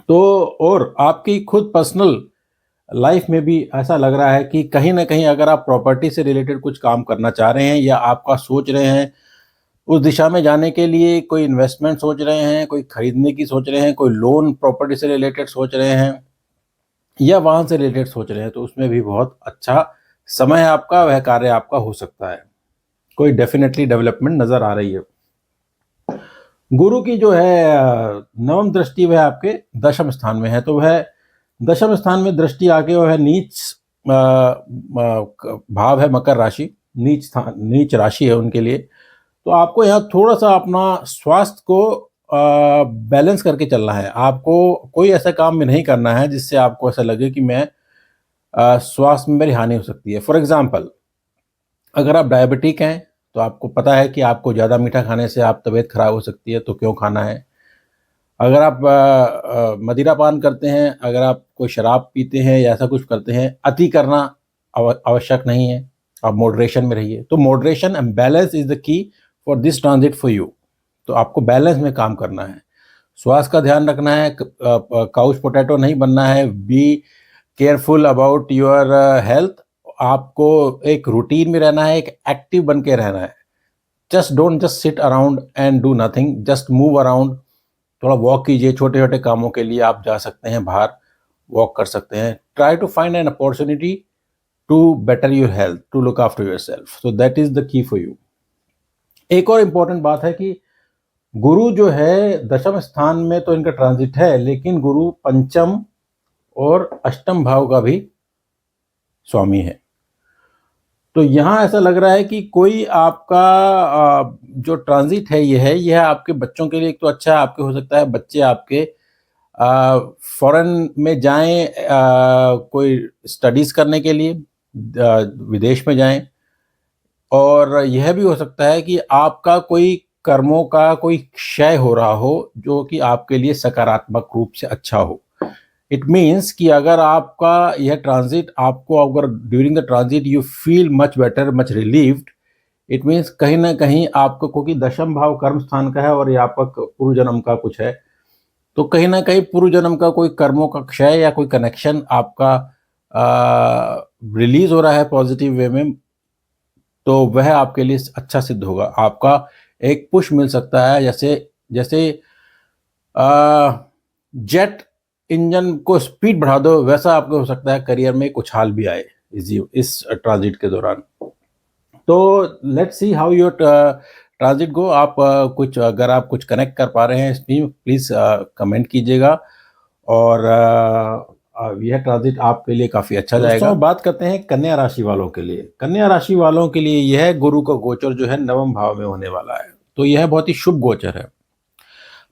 तो और आपकी खुद पर्सनल लाइफ में भी ऐसा लग रहा है कि कहीं न कहीं अगर आप प्रॉपर्टी से रिलेटेड कुछ काम करना चाह रहे हैं या आपका सोच रहे हैं उस दिशा में जाने के लिए, कोई इन्वेस्टमेंट सोच रहे हैं, कोई खरीदने की सोच रहे हैं, कोई लोन प्रॉपर्टी से रिलेटेड सोच रहे हैं या वाहन से रिलेटेड सोच रहे हैं, तो उसमें भी बहुत अच्छा समय है आपका, वह कार्य आपका हो सकता है। कोई डेफिनेटली डेवलपमेंट नज़र आ रही है। गुरु की जो है नवम दृष्टि वह आपके दशम स्थान में है, तो वह दशम स्थान में दृष्टि आके वह नीच भाव है मकर राशि, नीच राशि है उनके लिए। तो आपको यहाँ थोड़ा-सा अपना स्वास्थ्य को बैलेंस करके चलना है। आपको कोई ऐसा काम में नहीं करना है जिससे आपको ऐसा लगे कि मैं स्वास्थ्य में मेरी हानि हो सकती है। फॉर एग्ज़ाम्पल, अगर आप डायबिटिक हैं, तो आपको पता है कि आपको ज़्यादा मीठा खाने से आप तबीयत खराब हो सकती है, तो क्यों खाना है? अगर आप मदिरा पान करते हैं, अगर आप कोई शराब पीते हैं या ऐसा कुछ करते हैं, अति करना आवश्यक नहीं है, आप मॉडरेशन में रहिए। तो moderation and balance is the key for this transit for you. तो आपको बैलेंस में काम करना है, स्वास्थ्य का ध्यान रखना है, काउच पोटैटो नहीं बनना है, be careful about your health. आपको एक रूटीन में रहना है, एक एक्टिव बन के रहना है। Just don't just sit around and do nothing, just move around. थोड़ा वॉक कीजिए, छोटे-छोटे कामों के लिए आप जा सकते हैं बाहर, वॉक कर सकते हैं। Try to find an opportunity to better your health, to look after yourself, so that is the key for you. एक और इम्पोर्टेंट बात है कि गुरु जो है दशम स्थान में तो इनका ट्रांजिट है, लेकिन गुरु पंचम और अष्टम भाव का भी स्वामी है। तो यहाँ ऐसा लग रहा है कि कोई आपका जो ट्रांजिट है यह आपके बच्चों के लिए एक तो अच्छा है, आपके हो सकता है बच्चे आपके फॉरेन में जाएं, कोई स्टडीज़ करने के लिए विदेश में जाएं, और यह भी हो सकता है कि आपका कोई कर्मों का कोई क्षय हो रहा हो जो कि आपके लिए सकारात्मक रूप से अच्छा हो। इट मीन्स कि अगर आपका यह ट्रांजिट, आपको अगर during the transit you feel much better, much relieved, it means कहीं ना कहीं आपको, क्योंकि दशम भाव कर्म स्थान का है और ये आपका पूर्व जन्म का कुछ है, तो कहीं ना कहीं पूर्व जन्म का कोई कर्मों का क्षय या कोई कनेक्शन आपका रिलीज हो रहा है पॉजिटिव वे में, तो वह आपके लिए अच्छा सिद्ध होगा। आपका एक पुश मिल सकता है, जैसे जैसे जेट इंजन को स्पीड बढ़ा दो, वैसा आपको हो सकता है करियर में कुछ हाल भी आए इस ट्रांजिट के दौरान। तो let's see how your transit go. आप कुछ, अगर आप कुछ कनेक्ट कर पा रहे हैं इसमें, प्लीज़ कमेंट कीजिएगा, और यह ट्रांजिट आपके लिए काफ़ी अच्छा जाएगा। दोस्तों, बात करते हैं कन्या राशि वालों के लिए। कन्या राशि वालों के लिए यह गुरु का गोचर जो है नवम भाव में होने वाला है, तो यह बहुत ही शुभ गोचर है।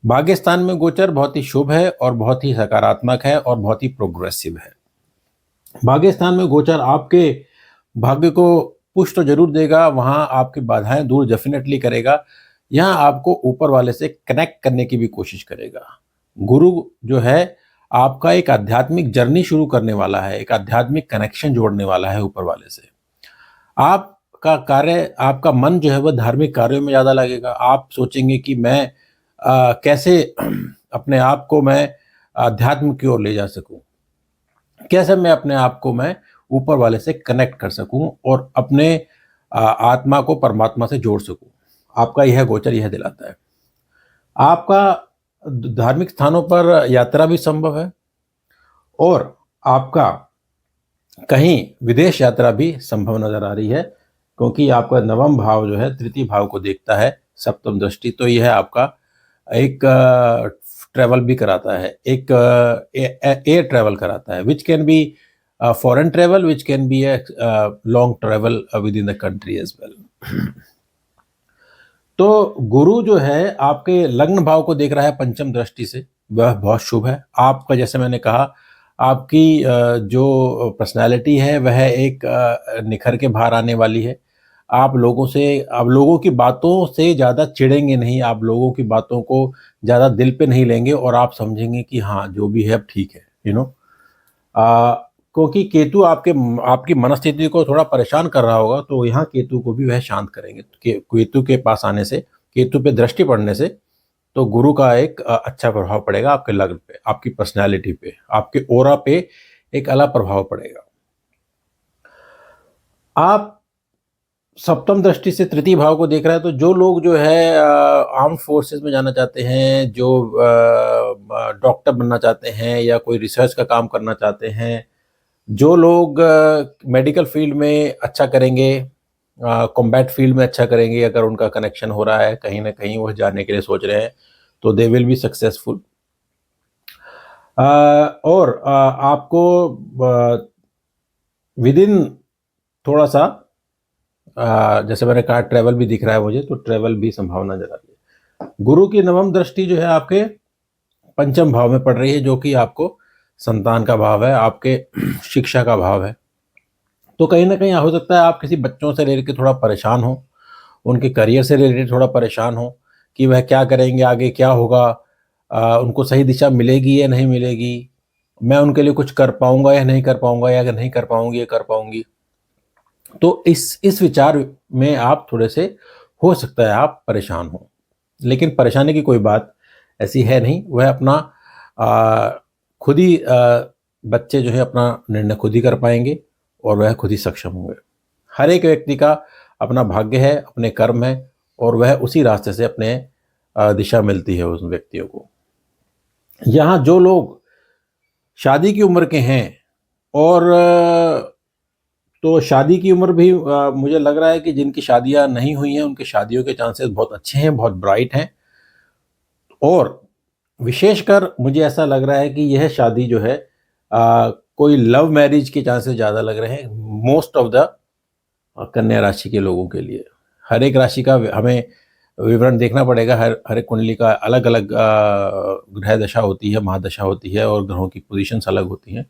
भाग्य स्थान में गोचर बहुत ही शुभ है और बहुत ही सकारात्मक है और बहुत ही प्रोग्रेसिव है। भाग्य स्थान में गोचर आपके भाग्य को पुश तो जरूर देगा, वहाँ आपकी बाधाएं दूर डेफिनेटली करेगा, यहाँ आपको ऊपर वाले से कनेक्ट करने की भी कोशिश करेगा। गुरु जो है आपका एक आध्यात्मिक जर्नी शुरू करने वाला है, एक आध्यात्मिक कनेक्शन जोड़ने वाला है ऊपर वाले से। आपका कार्य, आपका मन जो है वह धार्मिक कार्यों में ज़्यादा लगेगा। आप सोचेंगे कि मैं कैसे अपने आप को मैं अध्यात्म की ओर ले जा सकूं, कैसे मैं अपने आप को मैं ऊपर वाले से कनेक्ट कर सकूं और अपने आत्मा को परमात्मा से जोड़ सकूं। आपका यह गोचर यह दिलाता है। आपका धार्मिक स्थानों पर यात्रा भी संभव है और आपका कहीं विदेश यात्रा भी संभव नजर आ रही है, क्योंकि आपका नवम भाव जो है तृतीय भाव को देखता है, सप्तम दृष्टि, तो यह आपका एक ट्रैवल भी कराता है, एक एयर ट्रैवल कराता है, which can be foreign travel, which can be long travel within the country as well. तो गुरु जो है आपके लग्न भाव को देख रहा है पंचम दृष्टि से, वह बहुत शुभ है। आपका, जैसे मैंने कहा, आपकी जो पर्सनालिटी है वह एक निखर के बाहर आने वाली है। आप लोगों की बातों से ज़्यादा चिढ़ेंगे नहीं, आप लोगों की बातों को ज़्यादा दिल पे नहीं लेंगे और आप समझेंगे कि हाँ, जो भी है अब ठीक है, क्योंकि केतु आपकी मनस्थिति को थोड़ा परेशान कर रहा होगा, तो यहाँ केतु को भी वह शांत करेंगे। केतु के पास आने से, केतु पे दृष्टि पड़ने से, तो गुरु का एक अच्छा प्रभाव पड़ेगा आपके लग्न पे, आपकी पर्सनैलिटी पे, आपके ऑरा पे एक अलग प्रभाव पड़ेगा। आप सप्तम दृष्टि से तृतीय भाव को देख रहा है, तो जो लोग जो है आर्म फोर्सेस में जाना चाहते हैं, जो डॉक्टर बनना चाहते हैं या कोई रिसर्च का काम करना चाहते हैं, जो लोग मेडिकल फील्ड में अच्छा करेंगे, कॉम्बैट फील्ड में अच्छा करेंगे, अगर उनका कनेक्शन हो रहा है, कहीं ना कहीं वो जाने के लिए सोच रहे हैं, तो दे विल बी सक्सेसफुल। और आपको विद इन थोड़ा सा जैसे मैंने कहा ट्रैवल भी दिख रहा है मुझे, तो ट्रैवल भी संभावना नजर आ रही है। गुरु की नवम दृष्टि जो है आपके पंचम भाव में पड़ रही है, जो कि आपको संतान का भाव है, आपके शिक्षा का भाव है। तो कहीं ना कहीं हो सकता है आप किसी बच्चों से लेकर थोड़ा परेशान हो, उनके करियर से रिलेटेड थोड़ा परेशान हो कि वह क्या करेंगे, आगे क्या होगा, उनको सही दिशा मिलेगी या नहीं मिलेगी, मैं उनके लिए कुछ कर पाऊंगा या नहीं कर पाऊंगा, या अगर नहीं कर पाऊंगी या कर पाऊंगी। तो इस विचार में आप थोड़े से हो सकता है आप परेशान हो, लेकिन परेशानी की कोई बात ऐसी है नहीं। वह अपना खुद ही बच्चे जो है अपना निर्णय खुद ही कर पाएंगे और वह खुद ही सक्षम होंगे। हर एक व्यक्ति का अपना भाग्य है, अपने कर्म है, और वह उसी रास्ते से अपने दिशा मिलती है उस व्यक्तियों को। यहाँ जो लोग शादी की उम्र के हैं, और तो शादी की उम्र भी मुझे लग रहा है कि जिनकी शादियां नहीं हुई हैं उनकी शादियों के चांसेस बहुत अच्छे हैं, बहुत ब्राइट हैं। और विशेषकर मुझे ऐसा लग रहा है कि यह शादी जो है कोई लव मैरिज के चांसेस ज़्यादा लग रहे हैं मोस्ट ऑफ द कन्या राशि के लोगों के लिए। हर एक राशि का हमें विवरण देखना पड़ेगा, हर एक कुंडली का अलग अलग ग्रह दशा होती है, महादशा होती है, और ग्रहों की पोजीशंस अलग होती हैं।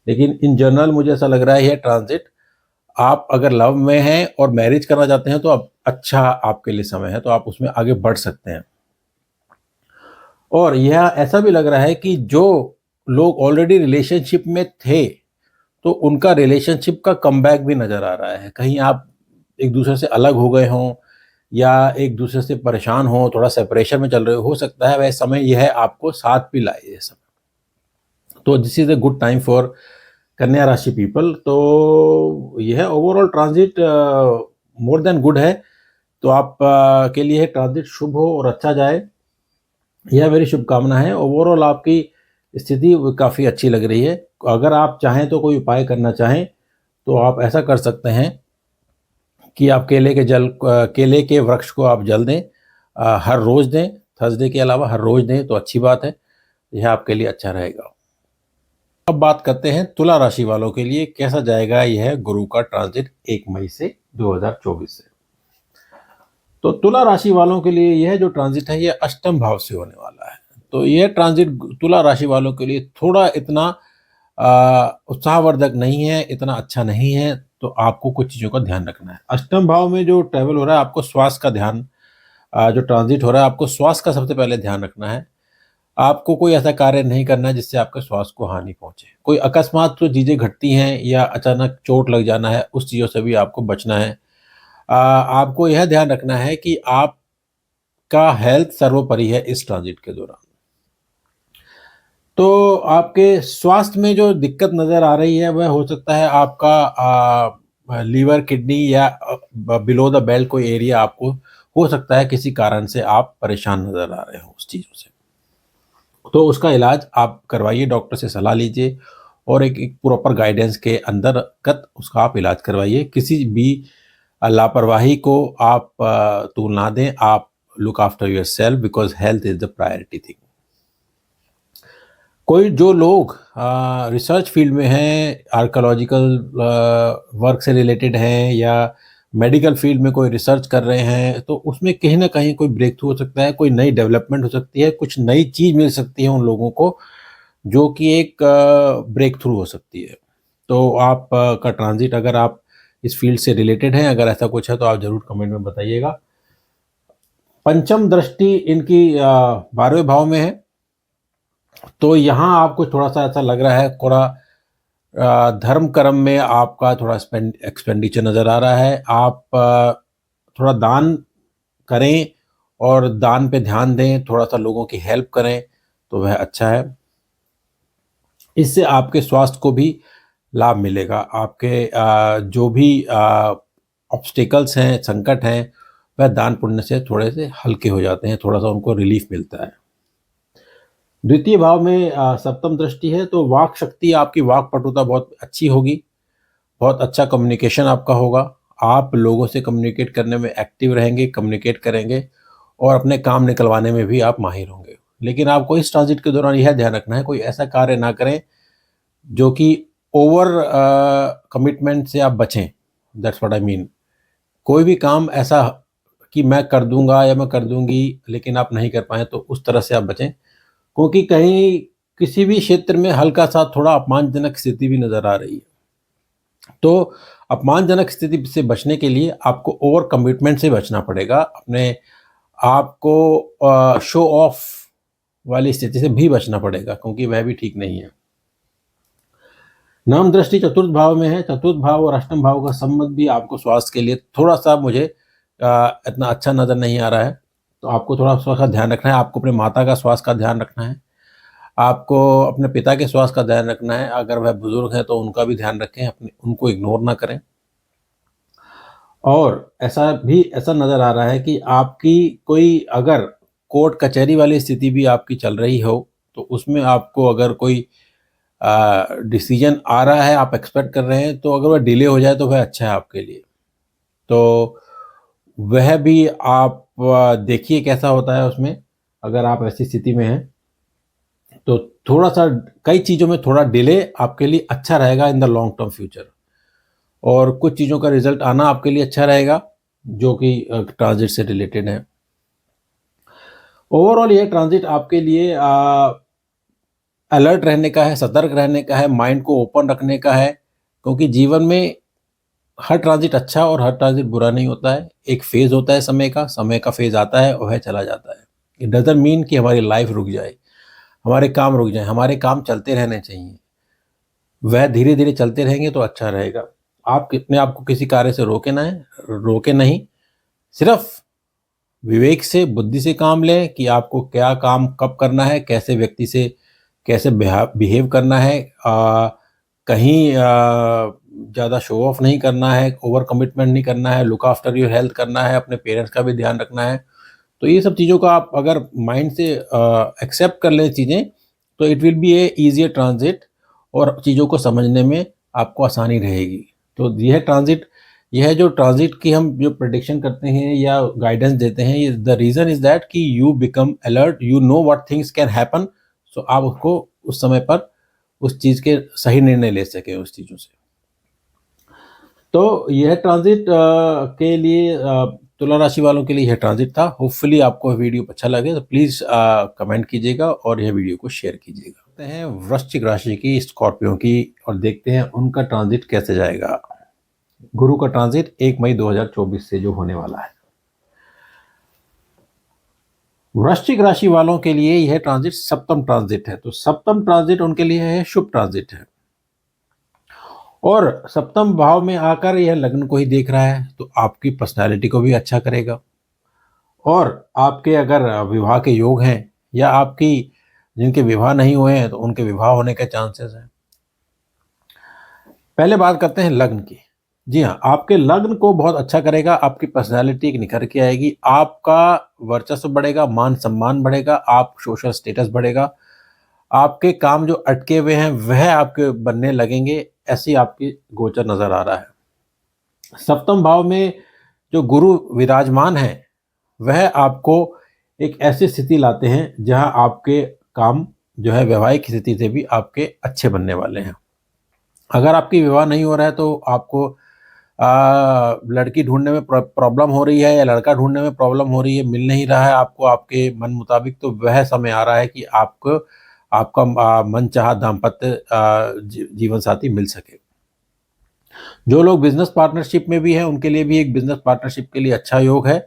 लेकिन इन जनरल मुझे ऐसा लग रहा है यह ट्रांजिट, आप अगर लव में हैं और मैरिज करना चाहते हैं तो अब अच्छा आपके लिए समय है, तो आप उसमें आगे बढ़ सकते हैं। और यह ऐसा भी लग रहा है कि जो लोग ऑलरेडी रिलेशनशिप में थे, तो उनका रिलेशनशिप का कमबैक भी नज़र आ रहा है। कहीं आप एक दूसरे से अलग हो गए हों या एक दूसरे से परेशान हो, थोड़ा सेपरेशन में चल रहे हो सकता है वह समय यह आपको साथ भी लाए ये समय। तो this is a good time for कन्या राशि पीपल। तो यह overall transit more than good है। तो आप के लिए ट्रांजिट शुभ हो और अच्छा जाए, यह मेरी शुभकामना है। ओवरऑल आपकी स्थिति काफ़ी अच्छी लग रही है। अगर आप चाहें तो कोई उपाय करना चाहें तो आप ऐसा कर सकते हैं कि आप केले के वृक्ष को आप जल दें, हर रोज़ दें, थर्सडे के अलावा हर रोज़ दें तो अच्छी बात है, यह आपके लिए अच्छा रहेगा। अब बात करते हैं तुला राशि वालों के लिए कैसा जाएगा यह गुरु का ट्रांजिट 1 मई से 2024 से। तो तुला राशि वालों के लिए यह जो ट्रांजिट है यह अष्टम भाव से होने वाला है। तो यह ट्रांजिट तुला राशि वालों के लिए थोड़ा इतना उत्साहवर्धक नहीं है, इतना अच्छा नहीं है, तो आपको कुछ चीज़ों का ध्यान रखना है। अष्टम भाव में जो ट्रैवल हो रहा है, आपको स्वास्थ्य का ध्यान, जो ट्रांजिट हो रहा है, आपको स्वास्थ्य का सबसे पहले ध्यान रखना है। आपको कोई ऐसा कार्य नहीं करना है जिससे आपके स्वास्थ्य को हानि पहुंचे। कोई अकस्मात जो चीज़ें घटती हैं या अचानक चोट लग जाना है, उस चीज़ों से भी आपको बचना है। आपको यह ध्यान रखना है कि आपका हेल्थ सर्वोपरि है इस ट्रांजिट के दौरान। तो आपके स्वास्थ्य में जो दिक्कत नज़र आ रही है वह हो सकता है आपका लीवर, किडनी या बिलो द बेल्ट कोई एरिया आपको हो सकता है किसी कारण से आप परेशान नज़र आ रहे हो उस चीज़ों से। तो उसका इलाज आप करवाइए, डॉक्टर से सलाह लीजिए और एक प्रॉपर गाइडेंस के अंतर्गत उसका आप इलाज करवाइए। किसी भी लापरवाही को आप तूल ना दें। आप look after yourself because health is the priority thing. कोई जो लोग रिसर्च फील्ड में हैं, आर्कोलॉजिकल वर्क से रिलेटेड हैं या मेडिकल फील्ड में कोई रिसर्च कर रहे हैं, तो उसमें कहीं ना कहीं कोई ब्रेक थ्रू हो सकता है, कोई नई डेवलपमेंट हो सकती है, कुछ नई चीज़ मिल सकती है उन लोगों को, जो कि एक ब्रेक थ्रू हो सकती है। तो आप का ट्रांजिट अगर आप इस फील्ड से रिलेटेड हैं। अगर ऐसा कुछ है तो आप ज़रूर कमेंट में बताइएगा। पंचम दृष्टि इनकी 12वें भाव में है, तो यहाँ आपको थोड़ा सा ऐसा लग रहा है, थोड़ा धर्म कर्म में आपका थोड़ा एक्सपेंडिचर नज़र आ रहा है। आप थोड़ा दान करें और दान पे ध्यान दें, थोड़ा सा लोगों की हेल्प करें तो वह अच्छा है। इससे आपके स्वास्थ्य को भी लाभ मिलेगा। आपके जो भी ऑब्स्टिकल्स हैं, संकट हैं, वह दान पुण्य से थोड़े से हल्के हो जाते हैं, थोड़ा सा उनको रिलीफ मिलता है। द्वितीय भाव में सप्तम दृष्टि है, तो वाक शक्ति, आपकी वाक पटुता बहुत अच्छी होगी, बहुत अच्छा कम्युनिकेशन आपका होगा। आप लोगों से कम्युनिकेट करने में एक्टिव रहेंगे, कम्युनिकेट करेंगे और अपने काम निकलवाने में भी आप माहिर होंगे। लेकिन आपको इस ट्रांजिट के दौरान यह ध्यान रखना है, कोई ऐसा कार्य ना करें जो कि ओवर कमिटमेंट से आप बचें। That's what I mean. कोई भी काम ऐसा कि मैं कर दूंगा या मैं कर दूंगी लेकिन आप नहीं कर पाएँ, तो उस तरह से आप बचें, क्योंकि कहीं किसी भी क्षेत्र में हल्का सा थोड़ा अपमानजनक स्थिति भी नज़र आ रही है। तो अपमानजनक स्थिति से बचने के लिए आपको ओवर कमिटमेंट से बचना पड़ेगा। अपने आपको शो ऑफ वाली स्थिति से भी बचना पड़ेगा, क्योंकि वह भी ठीक नहीं है। नाम दृष्टि चतुर्थ भाव में है। चतुर्थ भाव और अष्टम भाव का संबंध भी आपको स्वास्थ्य के लिए थोड़ा सा मुझे इतना अच्छा नज़र नहीं आ रहा है। तो आपको थोड़ा स्वास्थ्य का ध्यान रखना है। आपको अपने माता का स्वास्थ्य का ध्यान रखना है। आपको अपने पिता के स्वास्थ्य का ध्यान रखना है। अगर वह बुजुर्ग हैं तो उनका भी ध्यान रखें, अपने उनको इग्नोर ना करें। और ऐसा नज़र आ रहा है कि आपकी कोई अगर कोर्ट कचहरी वाली स्थिति भी आपकी चल रही हो, तो उसमें आपको अगर कोई डिसीजन आ रहा है, आप एक्सपेक्ट कर रहे हैं, तो अगर वह डिले हो जाए तो वह अच्छा है आपके लिए। तो वह भी आप देखिए कैसा होता है उसमें। अगर आप ऐसी स्थिति में हैं तो थोड़ा सा कई चीज़ों में थोड़ा डिले आपके लिए अच्छा रहेगा in the long term future, और कुछ चीज़ों का रिजल्ट आना आपके लिए अच्छा रहेगा जो कि ट्रांजिट से रिलेटेड है। ओवरऑल ये ट्रांजिट आपके लिए अलर्ट रहने का है, सतर्क रहने का है, माइंड को ओपन रखने का है, क्योंकि जीवन में हर ट्रांजिट अच्छा और हर ट्रांजिट बुरा नहीं होता है। एक फेज़ होता है समय का फेज़ आता है और वह चला जाता है। इट डज़न्ट मीन कि हमारी लाइफ रुक जाए, हमारे काम रुक जाएँ, हमारे काम चलते रहने चाहिए। वह धीरे-धीरे चलते रहेंगे तो अच्छा रहेगा। आप अपने आप को किसी कार्य से रोके नहीं, सिर्फ़ विवेक से, बुद्धि से काम लें कि आपको क्या काम कब करना है, कैसे व्यक्ति से कैसे बिहेव करना है। कहीं ज़्यादा शो ऑफ नहीं करना है, ओवर कमिटमेंट नहीं करना है, लुक आफ्टर योर हेल्थ करना है, अपने पेरेंट्स का भी ध्यान रखना है। तो ये सब चीज़ों का आप अगर माइंड से एक्सेप्ट कर लें चीज़ें, तो it will be A easier transit और चीज़ों को समझने में आपको आसानी रहेगी। तो यह जो ट्रांजिट की हम जो प्रेडिक्शन करते हैं या गाइडेंस देते हैं, ये द रीज़न इज़ दैट कि you become alert, you know what things can happen. So आप उसको उस समय पर उस चीज़ के सही निर्णय ले सकें उस चीज़ों से। तो यह ट्रांजिट के लिए तुला राशि वालों के लिए यह ट्रांजिट था। होपफुली आपको वीडियो अच्छा लगे तो प्लीज़ कमेंट कीजिएगा और यह वीडियो को शेयर कीजिएगा। देखते हैं वृश्चिक राशि की, स्कॉर्पियो की, और देखते हैं उनका ट्रांजिट कैसे जाएगा। गुरु का ट्रांजिट 1 मई 2024 से जो होने वाला है। वृश्चिक राशि वालों के लिए यह ट्रांजिट सप्तम ट्रांजिट है। तो सप्तम ट्रांजिट उनके लिए है शुभ ट्रांजिट है, और सप्तम भाव में आकर यह लग्न को ही देख रहा है, तो आपकी पर्सनालिटी को भी अच्छा करेगा। और आपके अगर विवाह के योग हैं या आपकी जिनके विवाह नहीं हुए हैं तो उनके विवाह होने के चांसेस हैं। पहले बात करते हैं लग्न की। जी हाँ, आपके लग्न को बहुत अच्छा करेगा, आपकी पर्सनालिटी एक निखर के आएगी, आपका वर्चस्व बढ़ेगा, मान सम्मान बढ़ेगा, आप सोशल स्टेटस बढ़ेगा, आपके काम जो अटके हुए हैं वह आपके बनने लगेंगे, ऐसी आपकी गोचर नज़र आ रहा है। सप्तम भाव में जो गुरु विराजमान है वह आपको एक ऐसी स्थिति लाते हैं जहां आपके काम जो है वैवाहिक स्थिति से भी आपके अच्छे बनने वाले हैं। अगर आपकी विवाह नहीं हो रहा है तो आपको लड़की ढूंढने में प्रॉब्लम हो रही है या लड़का ढूंढने में प्रॉब्लम हो रही है, मिल नहीं रहा है आपको आपके मन मुताबिक, तो वह समय आ रहा है कि आपको आपका मनचाहा दाम्पत्य जीवन साथी मिल सके। जो लोग बिजनेस पार्टनरशिप में भी हैं उनके लिए भी एक बिजनेस पार्टनरशिप के लिए अच्छा योग है।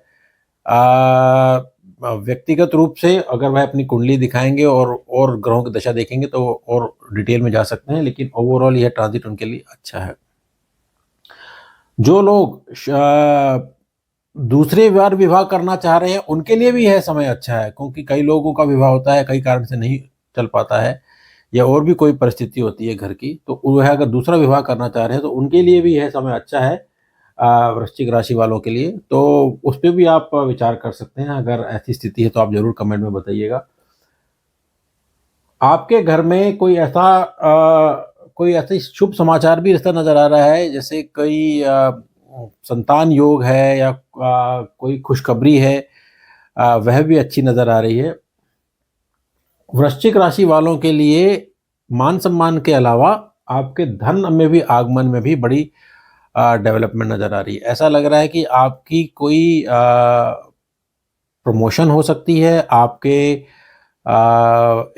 आ, व्यक्तिगत रूप से अगर वह अपनी कुंडली दिखाएंगे और ग्रहों की दशा देखेंगे तो और डिटेल में जा सकते हैं, लेकिन ओवरऑल यह ट्रांजिट उनके लिए अच्छा है। जो लोग दूसरे बार विवाह करना चाह रहे हैं उनके लिए भी यह समय अच्छा है, क्योंकि कई लोगों का विवाह होता है, कई कारण से नहीं चल पाता है या और भी कोई परिस्थिति होती है घर की, तो वह अगर दूसरा विवाह करना चाह रहे हैं तो उनके लिए भी यह समय अच्छा है। वृश्चिक राशि वालों के लिए तो उस पे भी आप विचार कर सकते हैं। अगर ऐसी स्थिति है तो आप ज़रूर कमेंट में बताइएगा। आपके घर में कोई ऐसी शुभ समाचार भी रिश्ता नज़र आ रहा है, जैसे कोई संतान योग है या कोई खुशखबरी है, वह भी अच्छी नज़र आ रही है। वृश्चिक राशि वालों के लिए मान सम्मान के अलावा आपके धन में भी आगमन में भी बड़ी डेवलपमेंट नज़र आ रही है। ऐसा लग रहा है कि आपकी कोई प्रमोशन हो सकती है, आपके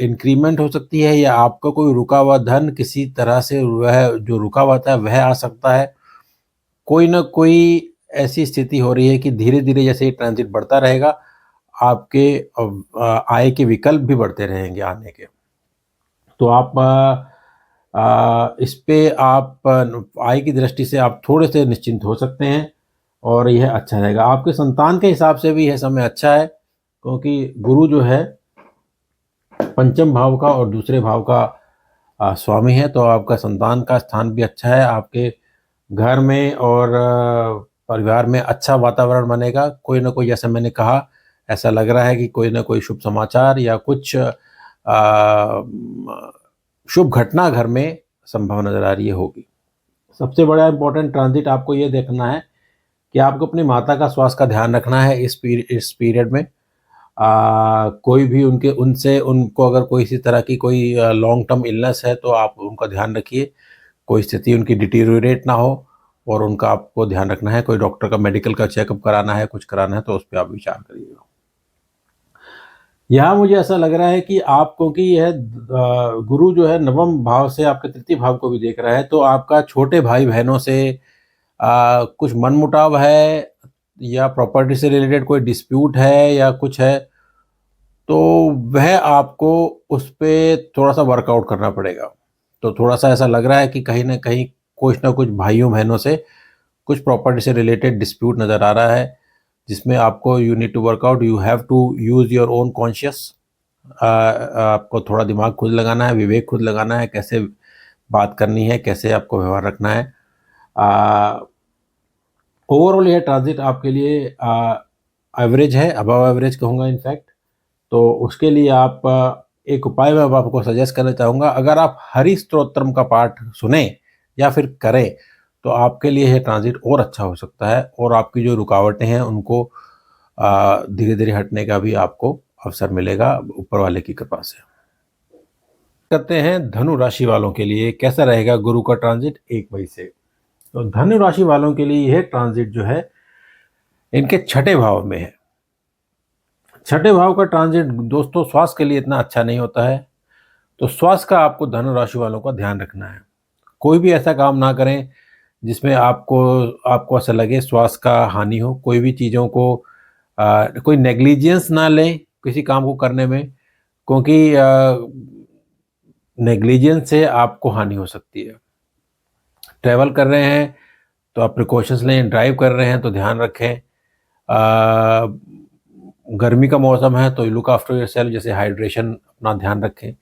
इंक्रीमेंट हो सकती है, या आपका कोई रुका हुआ धन किसी तरह से वह जो रुका हुआ था वह आ सकता है। कोई ना कोई ऐसी स्थिति हो रही है कि धीरे-धीरे जैसे ये ट्रांजिट बढ़ता रहेगा, आपके आय के विकल्प भी बढ़ते रहेंगे आने के। तो आप इस पे आप आय की दृष्टि से आप थोड़े से निश्चिंत हो सकते हैं और यह अच्छा रहेगा। आपके संतान के हिसाब से भी यह समय अच्छा है, क्योंकि गुरु जो है पंचम भाव का और दूसरे भाव का स्वामी है, तो आपका संतान का स्थान भी अच्छा है। आपके घर में और परिवार में अच्छा वातावरण बनेगा। कोई ना कोई, जैसा मैंने कहा, ऐसा लग रहा है कि कोई ना कोई शुभ समाचार या कुछ शुभ घटना घर में संभव नज़र आ रही है, होगी। सबसे बड़ा इम्पोर्टेंट ट्रांजिट आपको ये देखना है कि आपको अपनी माता का स्वास्थ्य का ध्यान रखना है इस पीरियड में। कोई भी उनको अगर कोई इसी तरह की कोई लॉन्ग टर्म इलनेस है तो आप उनका ध्यान रखिए, कोई स्थिति उनकी डिटीरियोरेट ना हो, और उनका आपको ध्यान रखना है। कोई डॉक्टर का मेडिकल का चेकअप कराना है, कुछ कराना है, तो उस पर आप विचार करिएगा। यहाँ मुझे ऐसा लग रहा है कि आप, क्योंकि यह गुरु जो है नवम भाव से आपके तृतीय भाव को भी देख रहा है, तो आपका छोटे भाई बहनों से कुछ मनमुटाव है या प्रॉपर्टी से रिलेटेड कोई डिस्प्यूट है या कुछ है, तो वह आपको उस पे थोड़ा-सा वर्कआउट करना पड़ेगा। तो थोड़ा-सा ऐसा लग रहा है कि कहीं न कहीं कुछ ना कुछ भाइयों-बहनों से कुछ प्रॉपर्टी से रिलेटेड डिस्प्यूट नज़र आ रहा है, जिसमें आपको you need to workout, you have to use your own conscious. आपको थोड़ा दिमाग खुद लगाना है, विवेक खुद लगाना है, कैसे बात करनी है, कैसे आपको व्यवहार रखना है। ओवरऑल यह ट्रांजिट आपके लिए एवरेज है, अबव एवरेज कहूँगा इनफैक्ट। तो उसके लिए आप एक उपाय मैं अब आपको सजेस्ट करना चाहूँगा। अगर आप हरि स्तोत्रम का पाठ सुने या फिर करें, तो आपके लिए यह ट्रांजिट और अच्छा हो सकता है और आपकी जो रुकावटें हैं उनको धीरे-धीरे हटने का भी आपको अवसर मिलेगा ऊपर वाले की कृपा से। करते हैं धनु राशि वालों के लिए कैसा रहेगा गुरु का ट्रांजिट 1 मई से। तो धनु राशि वालों के लिए यह ट्रांजिट जो है इनके छठे भाव में है। छठे भाव का ट्रांजिट दोस्तों स्वास्थ्य के लिए इतना अच्छा नहीं होता है, तो स्वास्थ्य का आपको धनु राशि वालों का ध्यान रखना है। कोई भी ऐसा काम ना करें जिसमें आपको ऐसा लगे स्वास्थ्य का हानि हो। कोई भी चीज़ों को कोई नेग्लिजेंस ना लें किसी काम को करने में, क्योंकि नेग्लिजेंस से आपको हानि हो सकती है। ट्रैवल कर रहे हैं तो आप प्रिकॉशंस लें, ड्राइव कर रहे हैं तो ध्यान रखें। गर्मी का मौसम है तो लुक आफ्टर योरसेल्फ, जैसे हाइड्रेशन, अपना ध्यान रखें।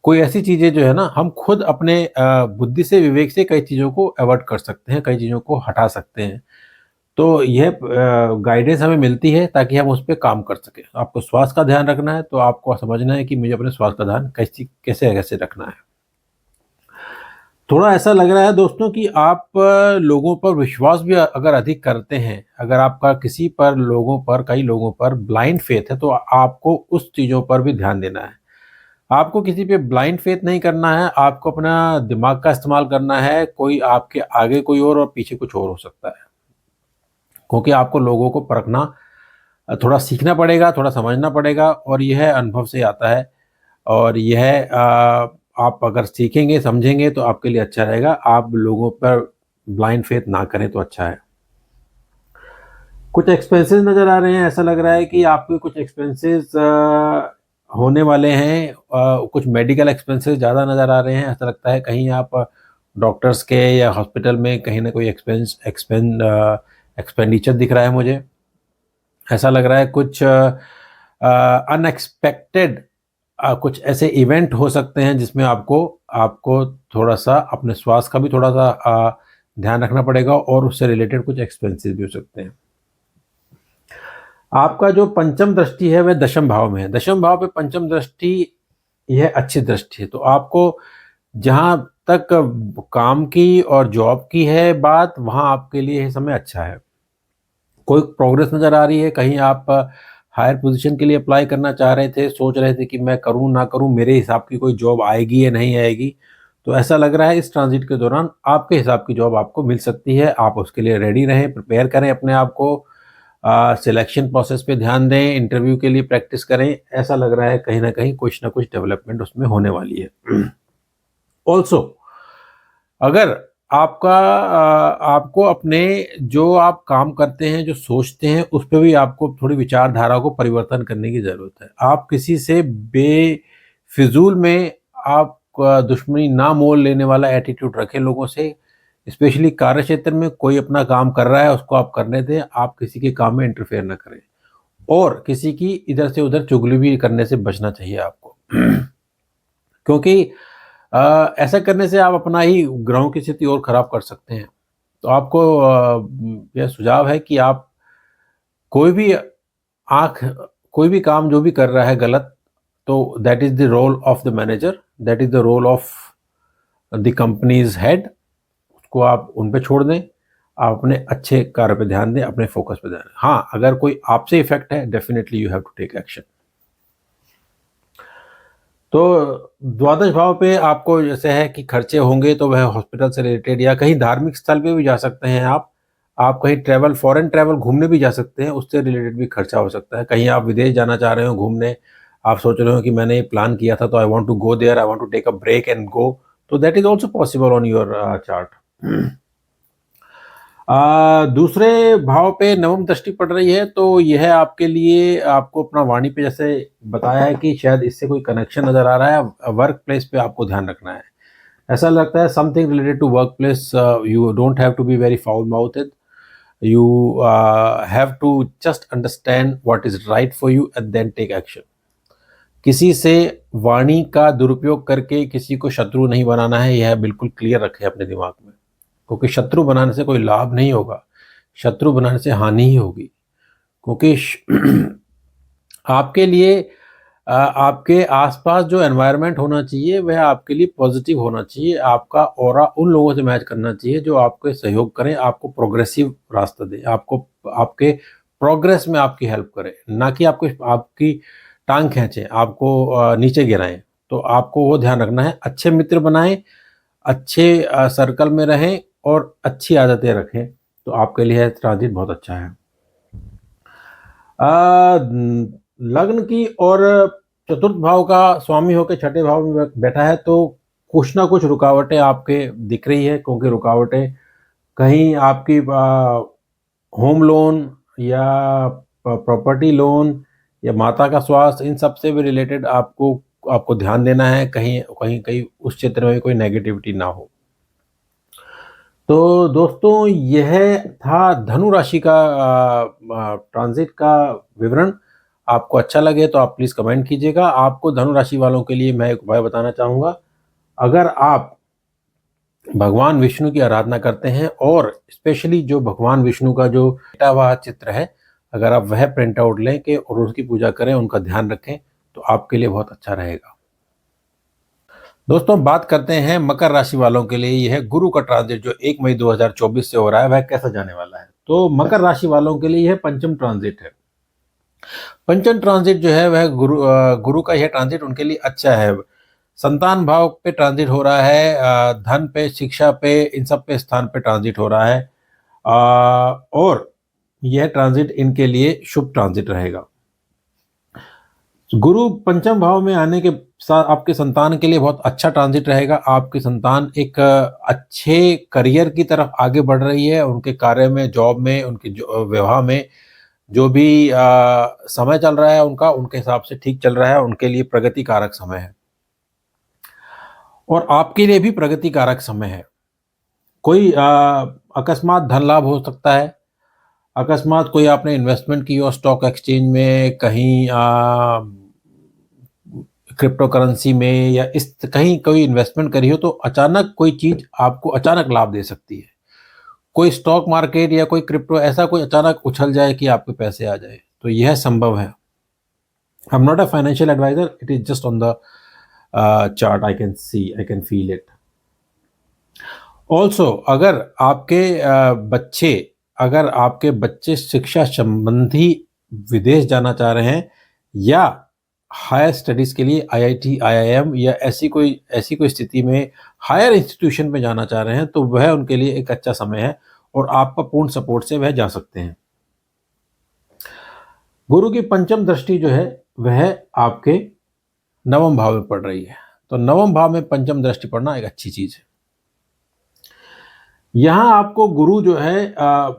कोई ऐसी चीज़ें जो है ना, हम खुद अपने बुद्धि से, विवेक से कई चीज़ों को अवॉइड कर सकते हैं, कई चीज़ों को हटा सकते हैं। तो यह गाइडेंस हमें मिलती है ताकि हम उस पे काम कर सकें। आपको स्वास्थ्य का ध्यान रखना है, तो आपको समझना है कि मुझे अपने स्वास्थ्य का ध्यान कैसे रखना है। थोड़ा ऐसा लग रहा है दोस्तों कि आप लोगों पर विश्वास भी अगर अधिक करते हैं, अगर आपका कई लोगों पर ब्लाइंड फेथ है, तो आपको उस चीज़ों पर भी ध्यान देना है। आपको किसी पे ब्लाइंड फेथ नहीं करना है, आपको अपना दिमाग का इस्तेमाल करना है। कोई आपके आगे कोई और पीछे कुछ और हो सकता है, क्योंकि आपको लोगों को परखना थोड़ा सीखना पड़ेगा, थोड़ा समझना पड़ेगा, और यह अनुभव से आता है। और यह आप अगर सीखेंगे, समझेंगे, तो आपके लिए अच्छा रहेगा। आप लोगों पर ब्लाइंड फेथ ना करें तो अच्छा है। कुछ एक्सपेंसेस नज़र आ रहे हैं, ऐसा लग रहा है कि आपके कुछ एक्सपेंसेस होने वाले हैं। कुछ मेडिकल एक्सपेंसेस ज़्यादा नज़र आ रहे हैं। ऐसा लगता है कहीं आप डॉक्टर्स के या हॉस्पिटल में कहीं ना कोई एक्सपेंडिचर दिख रहा है मुझे। ऐसा लग रहा है कुछ अनएक्सपेक्टेड कुछ ऐसे इवेंट हो सकते हैं जिसमें आपको आपको थोड़ा सा अपने स्वास्थ्य का भी थोड़ा सा ध्यान रखना पड़ेगा, और उससे रिलेटेड कुछ एक्सपेंसेस भी हो सकते हैं। आपका जो पंचम दृष्टि है वह दशम भाव में है। दशम भाव पे पंचम दृष्टि यह अच्छी दृष्टि है, तो आपको जहाँ तक काम की और जॉब की है बात, वहाँ आपके लिए ये समय अच्छा है। कोई प्रोग्रेस नज़र आ रही है, कहीं आप हायर पोजीशन के लिए अप्लाई करना चाह रहे थे, सोच रहे थे कि मैं करूँ ना करूँ, मेरे हिसाब की कोई जॉब आएगी या नहीं आएगी, तो ऐसा लग रहा है इस ट्रांजिट के दौरान आपके हिसाब की जॉब आपको मिल सकती है। आप उसके लिए रेडी रहें, प्रिपेयर करें अपने आप को, सिलेक्शन प्रोसेस पे ध्यान दें, इंटरव्यू के लिए प्रैक्टिस करें। ऐसा लग रहा है कहीं ना कहीं कुछ ना कुछ डेवलपमेंट उसमें होने वाली है। ऑल्सो अगर आपको अपने जो आप काम करते हैं, जो सोचते हैं, उस पे भी आपको थोड़ी विचारधारा को परिवर्तन करने की ज़रूरत है। आप किसी से बेफिजूल में आप दुश्मनी ना मोल लेने वाला एटीट्यूड रखें लोगों से। स्पेशली कार्य क्षेत्र में कोई अपना काम कर रहा है, उसको आप करने दें। आप किसी के काम में इंटरफेयर ना करें, और किसी की इधर से उधर चुगली भी करने से बचना चाहिए आपको। क्योंकि ऐसा करने से आप अपना ही ग्रहों की स्थिति और ख़राब कर सकते हैं। तो आपको यह सुझाव है कि आप कोई भी आँख कोई भी काम जो भी कर रहा है गलत, तो that is the role of the manager, that is the role of the company's head. उसको आप उन पे छोड़ दें, आप अपने अच्छे कार्य पे ध्यान दें, अपने फोकस पे ध्यान दें। हाँ, अगर कोई आपसे इफ़ेक्ट है, definitely you have to take action. तो द्वादश भाव पे आपको जैसे है कि खर्चे होंगे, तो वह हॉस्पिटल से रिलेटेड या कहीं धार्मिक स्थल पे भी जा सकते हैं आप कहीं ट्रैवल, फॉरेन ट्रैवल घूमने भी जा सकते हैं, उससे रिलेटेड भी खर्चा हो सकता है। कहीं आप विदेश जाना चाह रहे हो घूमने, आप सोच रहे हो कि मैंने ये प्लान किया था, तो I want to go there, I want to take a break and go, तो that is also possible on your chart. दूसरे भाव पे नवम दृष्टि पड़ रही है, तो यह आपके लिए, आपको अपना वाणी पे जैसे बताया है कि शायद इससे कोई कनेक्शन नज़र आ रहा है। वर्क प्लेस पे आपको ध्यान रखना है। ऐसा लगता है something related to work place. You don't have to be very foul mouthed, you have to just understand what is right for you and then take action. किसी से वाणी का दुरुपयोग करके किसी को शत्रु नहीं बनाना है, यह बिल्कुल क्लियर रखें अपने दिमाग में, क्योंकि शत्रु बनाने से कोई लाभ नहीं होगा, शत्रु बनाने से हानि ही होगी। क्योंकि आपके लिए आपके आसपास जो एनवायरनमेंट होना चाहिए वह आपके लिए पॉजिटिव होना चाहिए। आपका ऑरा उन लोगों से मैच करना चाहिए जो आपके सहयोग करें, आपको प्रोग्रेसिव रास्ता दें, आपको आपके प्रोग्रेस में आपकी हेल्प करें, ना कि आपकी टांग खींचें, आपको नीचे गिराएं। तो आपको वो ध्यान रखना है, अच्छे मित्र बनाएं, अच्छे सर्कल में रहें और अच्छी आदतें रखें, तो आपके लिए ट्रांजिट बहुत अच्छा है। लग्न की और चतुर्थ भाव का स्वामी होकर छठे भाव में बैठा है, तो कुछ ना कुछ रुकावटें आपके दिख रही है, क्योंकि रुकावटें कहीं आपकी होम लोन या प्रॉपर्टी लोन या माता का स्वास्थ्य, इन सब से भी रिलेटेड आपको आपको ध्यान देना है, कहीं कहीं कहीं उस क्षेत्र में कोई नेगेटिविटी ना हो। तो दोस्तों, यह था धनु राशि का ट्रांजिट का विवरण। आपको अच्छा लगे तो आप प्लीज़ कमेंट कीजिएगा। आपको धनु राशि वालों के लिए मैं एक उपाय बताना चाहूँगा। अगर आप भगवान विष्णु की आराधना करते हैं, और स्पेशली जो भगवान विष्णु का जो बैठा हुआ चित्र है, अगर आप वह प्रिंट आउट लें के और उसकी पूजा करें, उनका ध्यान रखें, तो आपके लिए बहुत अच्छा रहेगा। दोस्तों, बात करते हैं मकर राशि वालों के लिए। यह गुरु का ट्रांजिट जो 1 मई 2024 से हो रहा है, वह कैसा जाने वाला है। तो मकर राशि वालों के लिए यह पंचम ट्रांजिट है। पंचम ट्रांजिट जो है वह गुरु का यह ट्रांजिट उनके लिए अच्छा है। संतान भाव पे ट्रांजिट हो रहा है, धन पे, शिक्षा पे, इन सब पे स्थान पे ट्रांजिट हो रहा है, और यह ट्रांजिट इनके लिए शुभ ट्रांजिट रहेगा। गुरु पंचम भाव में आने के साथ आपके संतान के लिए बहुत अच्छा ट्रांजिट रहेगा। आपकी संतान एक अच्छे करियर की तरफ आगे बढ़ रही है। उनके कार्य में, जॉब में, उनके विवाह में जो भी समय चल रहा है उनका, उनके हिसाब से ठीक चल रहा है। उनके लिए प्रगति कारक समय है और आपके लिए भी प्रगति कारक समय है। कोई अकस्मात धन लाभ हो सकता है। अकस्मात कोई आपने इन्वेस्टमेंट की हो स्टॉक एक्सचेंज में, कहीं क्रिप्टो करेंसी में, या इस कहीं कोई इन्वेस्टमेंट करी हो तो अचानक कोई चीज़ आपको अचानक लाभ दे सकती है। कोई स्टॉक मार्केट या कोई क्रिप्टो ऐसा कोई अचानक उछल जाए कि आपके पैसे आ जाए, तो यह संभव है। I am not a financial adviser, it is just on the chart, I can see, I can feel it. Also अगर आपके बच्चे शिक्षा संबंधी विदेश जाना चाह रहे हैं या हायर स्टडीज़ के लिए आईआईटी, आईआईएम या ऐसी कोई स्थिति में हायर इंस्टीट्यूशन में जाना चाह रहे हैं, तो वह उनके लिए एक अच्छा समय है और आपका पूर्ण सपोर्ट से वह जा सकते हैं। गुरु की पंचम दृष्टि जो है वह आपके नवम भाव में पड़ रही है, तो नवम भाव में पंचम दृष्टि पड़ना एक अच्छी चीज़ है। यहाँ आपको गुरु जो है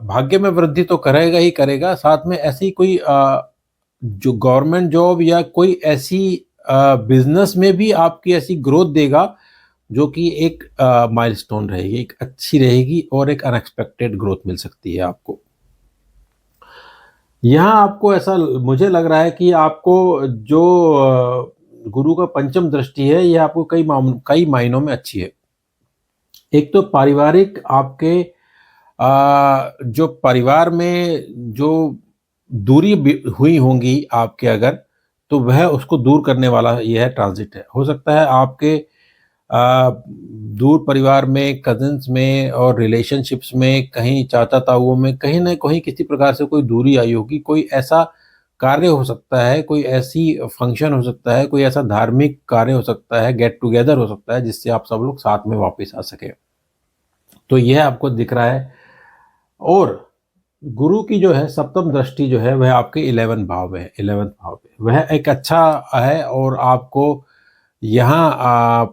भाग्य में वृद्धि तो करेगा ही करेगा, साथ में ऐसी कोई जो गवर्नमेंट जॉब या कोई ऐसी बिजनेस में भी आपकी ऐसी ग्रोथ देगा जो कि एक माइलस्टोन रहेगी, एक अच्छी रहेगी और एक अनएक्सपेक्टेड ग्रोथ मिल सकती है आपको। यहाँ आपको ऐसा मुझे लग रहा है कि आपको जो गुरु का पंचम दृष्टि है यह आपको कई मायनों में अच्छी है। एक तो पारिवारिक आपके जो परिवार में जो दूरी हुई होंगी आपके अगर, तो वह उसको दूर करने वाला यह ट्रांजिट है। हो सकता है आपके दूर परिवार में, कजिन्स में और रिलेशनशिप्स में, कहीं चाचा ताऊओं में कहीं न कहीं किसी प्रकार से कोई दूरी आई होगी। कोई ऐसा कार्य हो सकता है, कोई ऐसी फंक्शन हो सकता है, कोई ऐसा धार्मिक कार्य हो सकता है, गेट टुगेदर हो सकता है जिससे आप सब लोग साथ में वापस आ सकें। तो यह आपको दिख रहा है। और गुरु की जो है सप्तम दृष्टि जो है वह आपके 11 भाव में है, 11th भाव पे वह एक अच्छा है और आपको यहाँ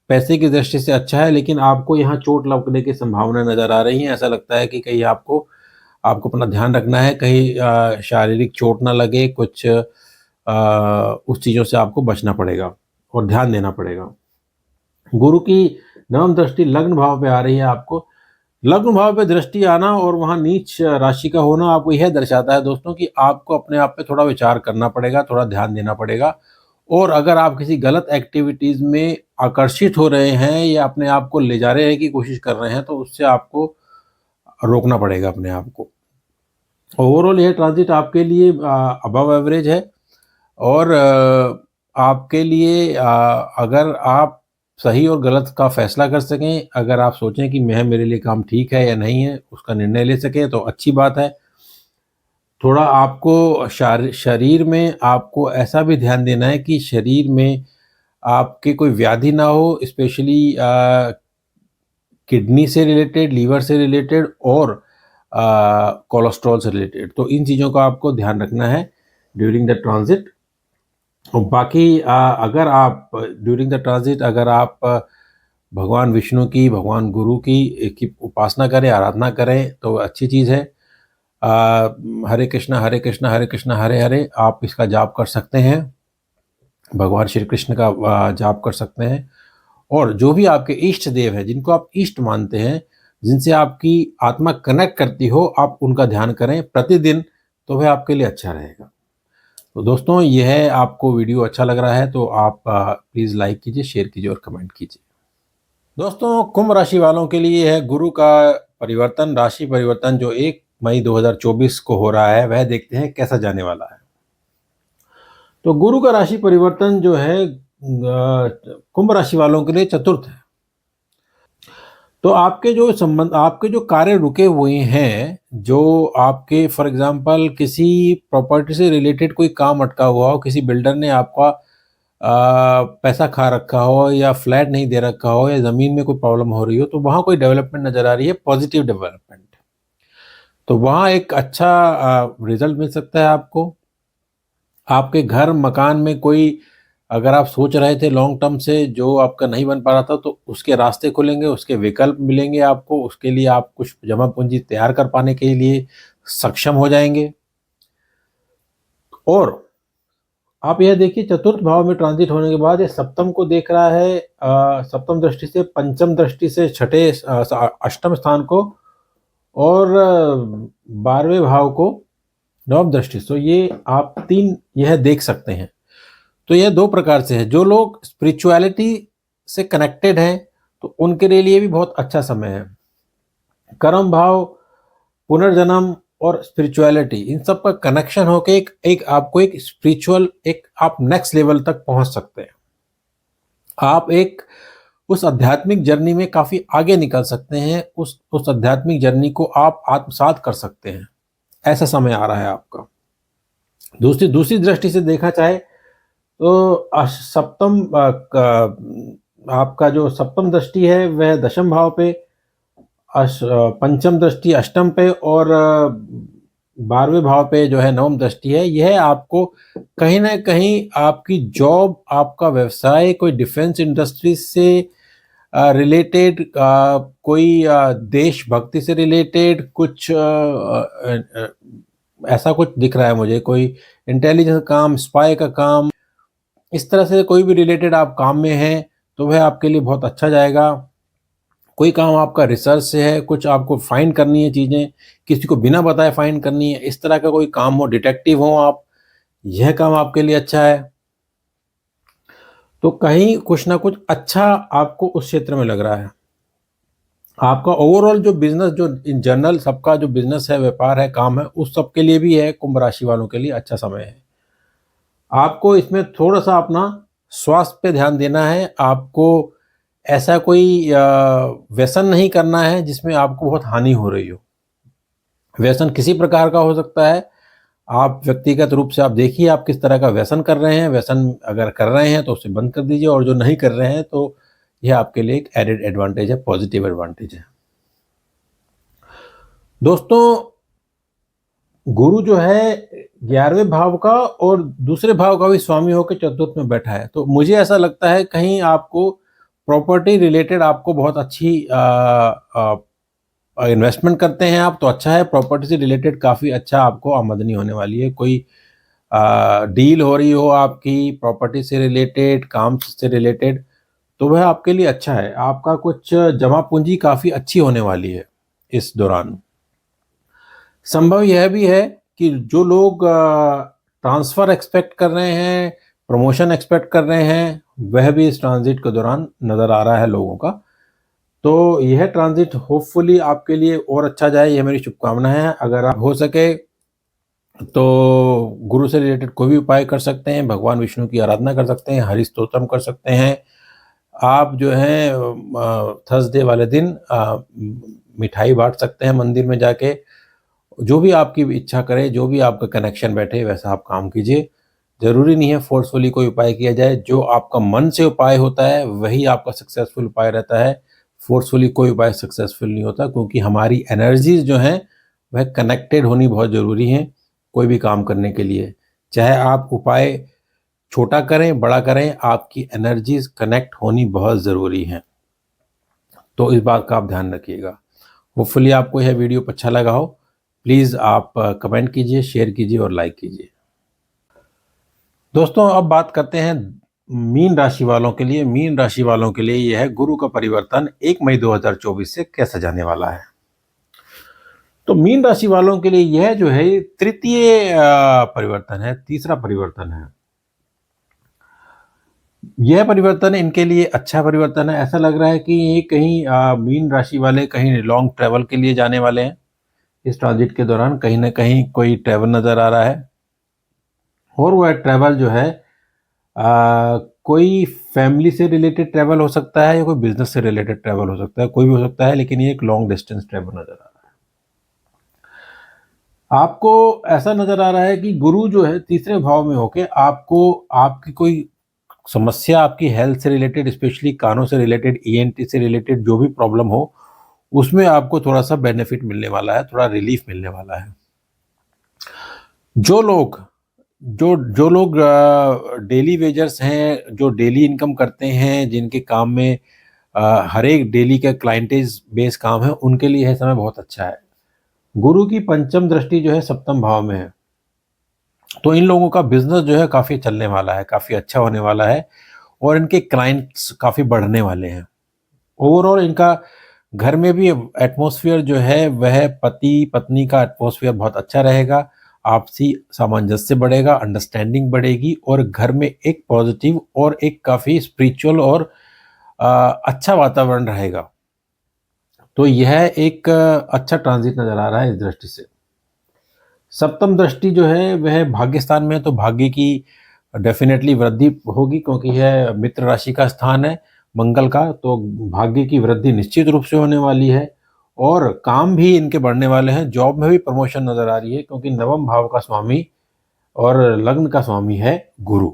पैसे की दृष्टि से अच्छा है, लेकिन आपको यहाँ चोट लगने की संभावना नज़र आ रही है। ऐसा लगता है कि कहीं आपको अपना ध्यान रखना है, कहीं शारीरिक चोट ना लगे, कुछ उस चीज़ों से आपको बचना पड़ेगा और ध्यान देना पड़ेगा। गुरु की नवम दृष्टि लग्न भाव पे आ रही है। आपको लग्न भाव पे दृष्टि आना और वहाँ नीच राशि का होना आपको यह दर्शाता है दोस्तों कि आपको अपने आप पे थोड़ा विचार करना पड़ेगा, थोड़ा ध्यान देना पड़ेगा। और अगर आप किसी गलत एक्टिविटीज़ में आकर्षित हो रहे हैं या अपने आप को ले जा रहे की कोशिश कर रहे हैं, तो उससे आपको रोकना पड़ेगा अपने आप को। ओवरऑल यह ट्रांजिट आपके लिए अबव एवरेज है और आपके लिए अगर आप सही और गलत का फैसला कर सकें, अगर आप सोचें कि मेरे लिए काम ठीक है या नहीं है, उसका निर्णय ले सकें तो अच्छी बात है। थोड़ा आपको शरीर में आपको ऐसा भी ध्यान देना है कि शरीर में आपके कोई व्याधि ना हो, स्पेशली किडनी से रिलेटेड, लीवर से रिलेटेड और कोलेस्ट्रॉल से रिलेटेड। तो इन चीज़ों का आपको ध्यान रखना है ड्यूरिंग द ट्रांजिट। और बाकी अगर आप ड्यूरिंग द ट्रांजिट अगर आप भगवान विष्णु की, भगवान गुरु की उपासना करें, आराधना करें तो अच्छी चीज़ है। हरे कृष्णा हरे कृष्णा हरे कृष्णा हरे हरे आप इसका जाप कर सकते हैं, भगवान श्री कृष्ण का जाप कर सकते हैं। और जो भी आपके इष्ट देव हैं, जिनको आप इष्ट मानते हैं, जिनसे आपकी आत्मा कनेक्ट करती हो, आप उनका ध्यान करें प्रतिदिन, तो वह आपके लिए अच्छा रहेगा। तो दोस्तों यह आपको वीडियो अच्छा लग रहा है तो आप प्लीज़ लाइक कीजिए, शेयर कीजिए और कमेंट कीजिए। दोस्तों कुंभ राशि वालों के लिए है गुरु का परिवर्तन, राशि परिवर्तन जो 1 मई 2024 को हो रहा है, वह देखते हैं कैसा जाने वाला है। तो गुरु का राशि परिवर्तन जो है कुंभ राशि वालों के लिए चतुर्थ है। तो आपके जो कार्य रुके हुए हैं, जो आपके फॉर एग्जांपल किसी प्रॉपर्टी से रिलेटेड कोई काम अटका हुआ हो, किसी बिल्डर ने आपका पैसा खा रखा हो या फ्लैट नहीं दे रखा हो या ज़मीन में कोई प्रॉब्लम हो रही हो, तो वहाँ कोई डेवलपमेंट नज़र आ रही है, पॉजिटिव डेवलपमेंट। तो वहाँ एक अच्छा रिजल्ट मिल सकता है आपको। आपके घर मकान में कोई अगर आप सोच रहे थे लॉन्ग टर्म से जो आपका नहीं बन पा रहा था, तो उसके रास्ते खुलेंगे, उसके विकल्प मिलेंगे आपको, उसके लिए आप कुछ जमा पूंजी तैयार कर पाने के लिए सक्षम हो जाएंगे। और आप यह देखिए चतुर्थ भाव में ट्रांजिट होने के बाद ये सप्तम को देख रहा है, सप्तम दृष्टि से, पंचम दृष्टि से छठे अष्टम स्थान को, और 12वें भाव को नवम दृष्टि से। तो ये आप तीन यह देख सकते हैं। तो यह दो प्रकार से है। जो लोग स्पिरिचुअलिटी से कनेक्टेड हैं तो उनके लिए भी बहुत अच्छा समय है। कर्म भाव, पुनर्जन्म और स्पिरिचुअलिटी, इन सब का कनेक्शन होके एक आपको एक स्पिरिचुअल, एक आप नेक्स्ट लेवल तक पहुंच सकते हैं। आप एक उस आध्यात्मिक जर्नी में काफी आगे निकल सकते हैं। उस आध्यात्मिक जर्नी को आप आत्मसात कर सकते हैं। ऐसा समय आ रहा है आपका। दूसरी दूसरी दृष्टि से देखा जाए तो सप्तम आपका जो सप्तम दृष्टि है वह दशम भाव पे, पंचम दृष्टि अष्टम पे, और 12वें भाव पे जो है नवम दृष्टि है। यह आपको कहीं ना कहीं आपकी जॉब, आपका व्यवसाय, कोई डिफेंस इंडस्ट्री से रिलेटेड, कोई देशभक्ति से रिलेटेड कुछ ऐसा कुछ दिख रहा है मुझे, कोई इंटेलिजेंस काम, स्पाई का काम, इस तरह से कोई भी रिलेटेड आप काम में हैं तो वह आपके लिए बहुत अच्छा जाएगा। कोई काम आपका रिसर्च से है, कुछ आपको फाइंड करनी है चीज़ें, किसी को बिना बताए फाइंड करनी है, इस तरह का कोई काम हो, डिटेक्टिव हो आप, यह काम आपके लिए अच्छा है। तो कहीं कुछ ना कुछ अच्छा आपको उस क्षेत्र में लग रहा है। आपका ओवरऑल जो बिजनेस, जो इन जनरल सबका जो बिजनेस है, व्यापार है, काम है, उस सब के लिए भी है, कुंभ राशि वालों के लिए अच्छा समय है। आपको इसमें थोड़ा सा अपना स्वास्थ्य पे ध्यान देना है। आपको ऐसा कोई व्यसन नहीं करना है जिसमें आपको बहुत हानि हो रही हो। व्यसन किसी प्रकार का हो सकता है। आप व्यक्तिगत रूप से आप देखिए आप किस तरह का व्यसन कर रहे हैं। व्यसन अगर कर रहे हैं तो उसे बंद कर दीजिए, और जो नहीं कर रहे हैं तो यह आपके लिए एक एडेड एडवांटेज है, पॉजिटिव एडवांटेज है। दोस्तों, गुरु जो है 11वें भाव का और दूसरे भाव का भी स्वामी होकर चतुर्थ में बैठा है। तो मुझे ऐसा लगता है कहीं आपको प्रॉपर्टी रिलेटेड आपको बहुत अच्छी इन्वेस्टमेंट करते हैं आप तो अच्छा है। प्रॉपर्टी से रिलेटेड काफ़ी अच्छा आपको आमदनी होने वाली है। कोई डील हो रही हो आपकी प्रॉपर्टी से रिलेटेड, काम से रिलेटेड, तो वह आपके लिए अच्छा है। आपका कुछ जमा पूंजी काफ़ी अच्छी होने वाली है इस दौरान। संभव यह भी है कि जो लोग ट्रांसफ़र एक्सपेक्ट कर रहे हैं, प्रमोशन एक्सपेक्ट कर रहे हैं, वह भी इस ट्रांजिट के दौरान नज़र आ रहा है लोगों का। तो यह ट्रांजिट होपफुली आपके लिए और अच्छा जाए, यह मेरी शुभकामना है। अगर आप हो सके तो गुरु से रिलेटेड कोई भी उपाय कर सकते हैं, भगवान विष्णु की आराधना कर सकते हैं, हरि स्तोत्रम कर सकते हैं। आप जो है थर्सडे वाले दिन मिठाई बांट सकते हैं मंदिर में जाके। जो भी आपकी इच्छा करे, जो भी आपका कनेक्शन बैठे वैसा आप काम कीजिए। ज़रूरी नहीं है फोर्सफुली कोई उपाय किया जाए। जो आपका मन से उपाय होता है वही आपका सक्सेसफुल उपाय रहता है। फोर्सफुली कोई उपाय सक्सेसफुल नहीं होता, क्योंकि हमारी एनर्जीज जो हैं वह कनेक्टेड होनी बहुत ज़रूरी है कोई भी काम करने के लिए। चाहे आप उपाय छोटा करें, बड़ा करें, आपकी एनर्जीज कनेक्ट होनी बहुत ज़रूरी है। तो इस बात का आप ध्यान रखिएगा। होपफुली आपको यह वीडियो अच्छा लगा हो। प्लीज़ आप कमेंट कीजिए, शेयर कीजिए और लाइक कीजिए। दोस्तों, अब बात करते हैं मीन राशि वालों के लिए। मीन राशि वालोों के लिए यह है गुरु का परिवर्तन 1 मई 2024 से कैसा जाने वाला है। तो मीन राशि वालों के लिए यह जो है तृतीय परिवर्तन है, तीसरा परिवर्तन है। यह परिवर्तन इनके लिए अच्छा परिवर्तन है। ऐसा लग रहा है कि ये कहीं मीन राशि वाले कहीं लॉन्ग ट्रैवल के लिए जाने वाले हैं। इस ट्रांजिट के दौरान कहीं ना कहीं कोई ट्रैवल नज़र आ रहा है, और वह ट्रैवल जो है कोई फैमिली से रिलेटेड ट्रैवल हो सकता है या कोई बिजनेस से रिलेटेड ट्रैवल हो सकता है, कोई भी हो सकता है, लेकिन ये एक लॉन्ग डिस्टेंस ट्रैवल नज़र आ रहा है। आपको ऐसा नज़र आ रहा है कि गुरु जो है तीसरे भाव में होके आपको आपकी कोई समस्या, आपकी हेल्थ से रिलेटेड, स्पेशली कानों से रिलेटेड, ईएनटी से रिलेटेड जो भी प्रॉब्लम हो, उसमें आपको थोड़ा सा बेनिफिट मिलने वाला है, थोड़ा रिलीफ मिलने वाला है। जो लोग जो जो लोग डेली वेजर्स हैं, जो डेली इनकम करते हैं, जिनके काम में हर एक डेली का क्लाइंटेज बेस काम है, उनके लिए यह समय बहुत अच्छा है। गुरु की पंचम दृष्टि जो है सप्तम भाव में है, तो इन लोगों का बिजनेस जो है काफ़ी चलने वाला है, काफ़ी अच्छा होने वाला है और इनके क्लाइंट्स काफ़ी बढ़ने वाले हैं। ओवरऑल इनका घर में भी एटमॉस्फेयर जो है वह पति पत्नी का एटमॉस्फेयर बहुत अच्छा रहेगा, आपसी सामंजस्य बढ़ेगा, अंडरस्टैंडिंग बढ़ेगी और घर में एक पॉजिटिव और एक काफ़ी स्पिरिचुअल और अच्छा वातावरण रहेगा। तो यह एक अच्छा ट्रांजिट नज़र आ रहा है इस दृष्टि से। सप्तम दृष्टि जो है वह भाग्य स्थान में है, तो भाग्य की डेफिनेटली वृद्धि होगी क्योंकि यह मित्र राशि का स्थान है मंगल का, तो भाग्य की वृद्धि निश्चित रूप से होने वाली है और काम भी इनके बढ़ने वाले हैं। जॉब में भी प्रमोशन नज़र आ रही है क्योंकि नवम भाव का स्वामी और लग्न का स्वामी है गुरु।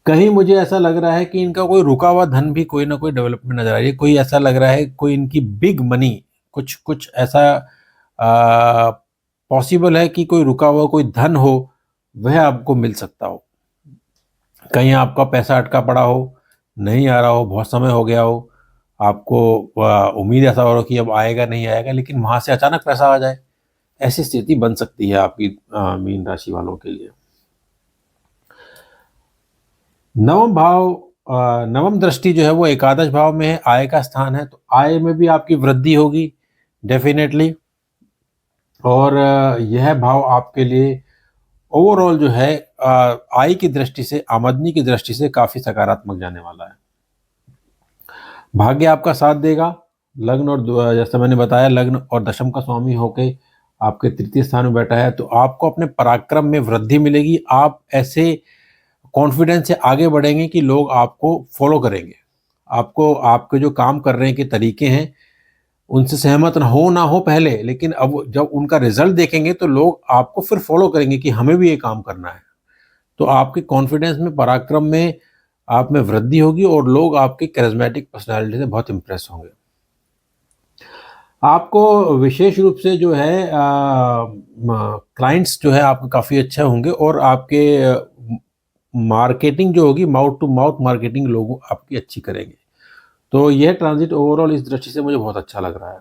कहीं मुझे ऐसा लग रहा है कि इनका कोई रुका हुआ धन भी कोई ना कोई डेवलपमेंट नज़र आ रही है। कोई ऐसा लग रहा है कोई इनकी बिग मनी कुछ कुछ ऐसा पॉसिबल है कि कोई रुका हुआ कोई धन हो वह आपको मिल सकता हो। कहीं आपका पैसा अटका पड़ा हो, नहीं आ रहा हो, बहुत समय हो गया हो, आपको उम्मीद ऐसा हो रहा हो कि अब आएगा नहीं आएगा, लेकिन वहाँ से अचानक पैसा आ जाए, ऐसी स्थिति बन सकती है आपकी मीन राशि वालों के लिए। नवम भाव नवम दृष्टि जो है वो एकादश भाव में है, आय का स्थान है, तो आय में भी आपकी वृद्धि होगी डेफिनेटली और यह भाव आपके लिए ओवरऑल जो है आय की दृष्टि से, आमदनी की दृष्टि से काफ़ी सकारात्मक जाने वाला है। भाग्य आपका साथ देगा। लग्न और जैसा मैंने बताया लग्न और दशम का स्वामी होके आपके तृतीय स्थान में बैठा है, तो आपको अपने पराक्रम में वृद्धि मिलेगी। आप ऐसे कॉन्फिडेंस से आगे बढ़ेंगे कि लोग आपको फॉलो करेंगे। आपको आपके जो काम करने के तरीके हैं उनसे सहमत ना हो पहले, लेकिन अब जब उनका रिजल्ट देखेंगे तो लोग आपको फिर फॉलो करेंगे कि हमें भी ये काम करना है। तो आपके कॉन्फिडेंस में, पराक्रम में, आप में वृद्धि होगी और लोग आपकी कैरिज्मेटिक पर्सनैलिटी से बहुत इम्प्रेस होंगे। आपको विशेष रूप से जो है क्लाइंट्स जो है आपके काफ़ी अच्छे होंगे और आपके मार्केटिंग जो होगी माउथ टू माउथ मार्केटिंग लोग आपकी अच्छी करेंगे। तो यह ट्रांजिट ओवरऑल इस दृष्टि से मुझे बहुत अच्छा लग रहा है।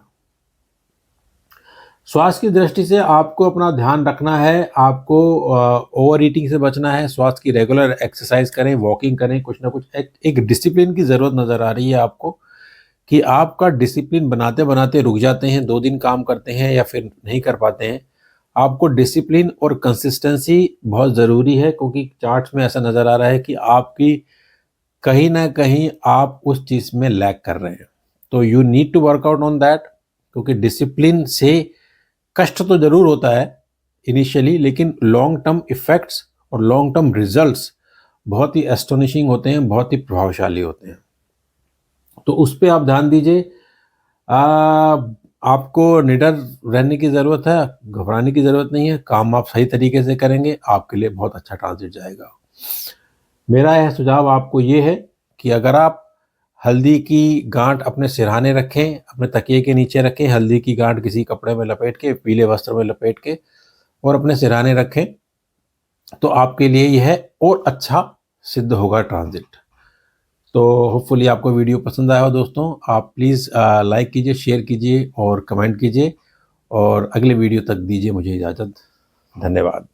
स्वास्थ्य की दृष्टि से आपको अपना ध्यान रखना है, आपको ओवर ईटिंग से बचना है, स्वास्थ्य की रेगुलर एक्सरसाइज करें, वॉकिंग करें, कुछ ना कुछ एक डिसिप्लिन की ज़रूरत नज़र आ रही है आपको कि आपका डिसिप्लिन बनाते-बनाते रुक जाते हैं, 2 दिन काम करते हैं या फिर नहीं कर पाते हैं। आपको डिसिप्लिन और कंसिस्टेंसी बहुत ज़रूरी है क्योंकि चार्ट्स में ऐसा नज़र आ रहा है कि आपकी कहीं न कहीं आप उस चीज़ में लैग कर रहे हैं। तो you need to work out on that क्योंकि डिसिप्लिन से कष्ट तो ज़रूर होता है इनिशियली, लेकिन लॉन्ग टर्म इफ़ेक्ट्स और लॉन्ग टर्म रिजल्ट्स बहुत ही एस्टोनिशिंग होते हैं, बहुत ही प्रभावशाली होते हैं। तो उस पे आप ध्यान दीजिए। आपको निडर रहने की ज़रूरत है, घबराने की ज़रूरत नहीं है। काम आप सही तरीके से करेंगे, आपके लिए बहुत अच्छा ट्रांजिट जाएगा। मेरा यह सुझाव आपको ये है कि अगर आप हल्दी की गांठ अपने सिरहाने रखें, अपने तकिए के नीचे रखें, हल्दी की गांठ किसी कपड़े में लपेट के, पीले वस्त्र में लपेट के और अपने सिरहाने रखें, तो आपके लिए यह और अच्छा सिद्ध होगा ट्रांजिट। तो होपफुली आपको वीडियो पसंद आया हो दोस्तों। आप प्लीज़ लाइक कीजिए, शेयर कीजिए और कमेंट कीजिए और अगले वीडियो तक दीजिए मुझे इजाज़त। धन्यवाद।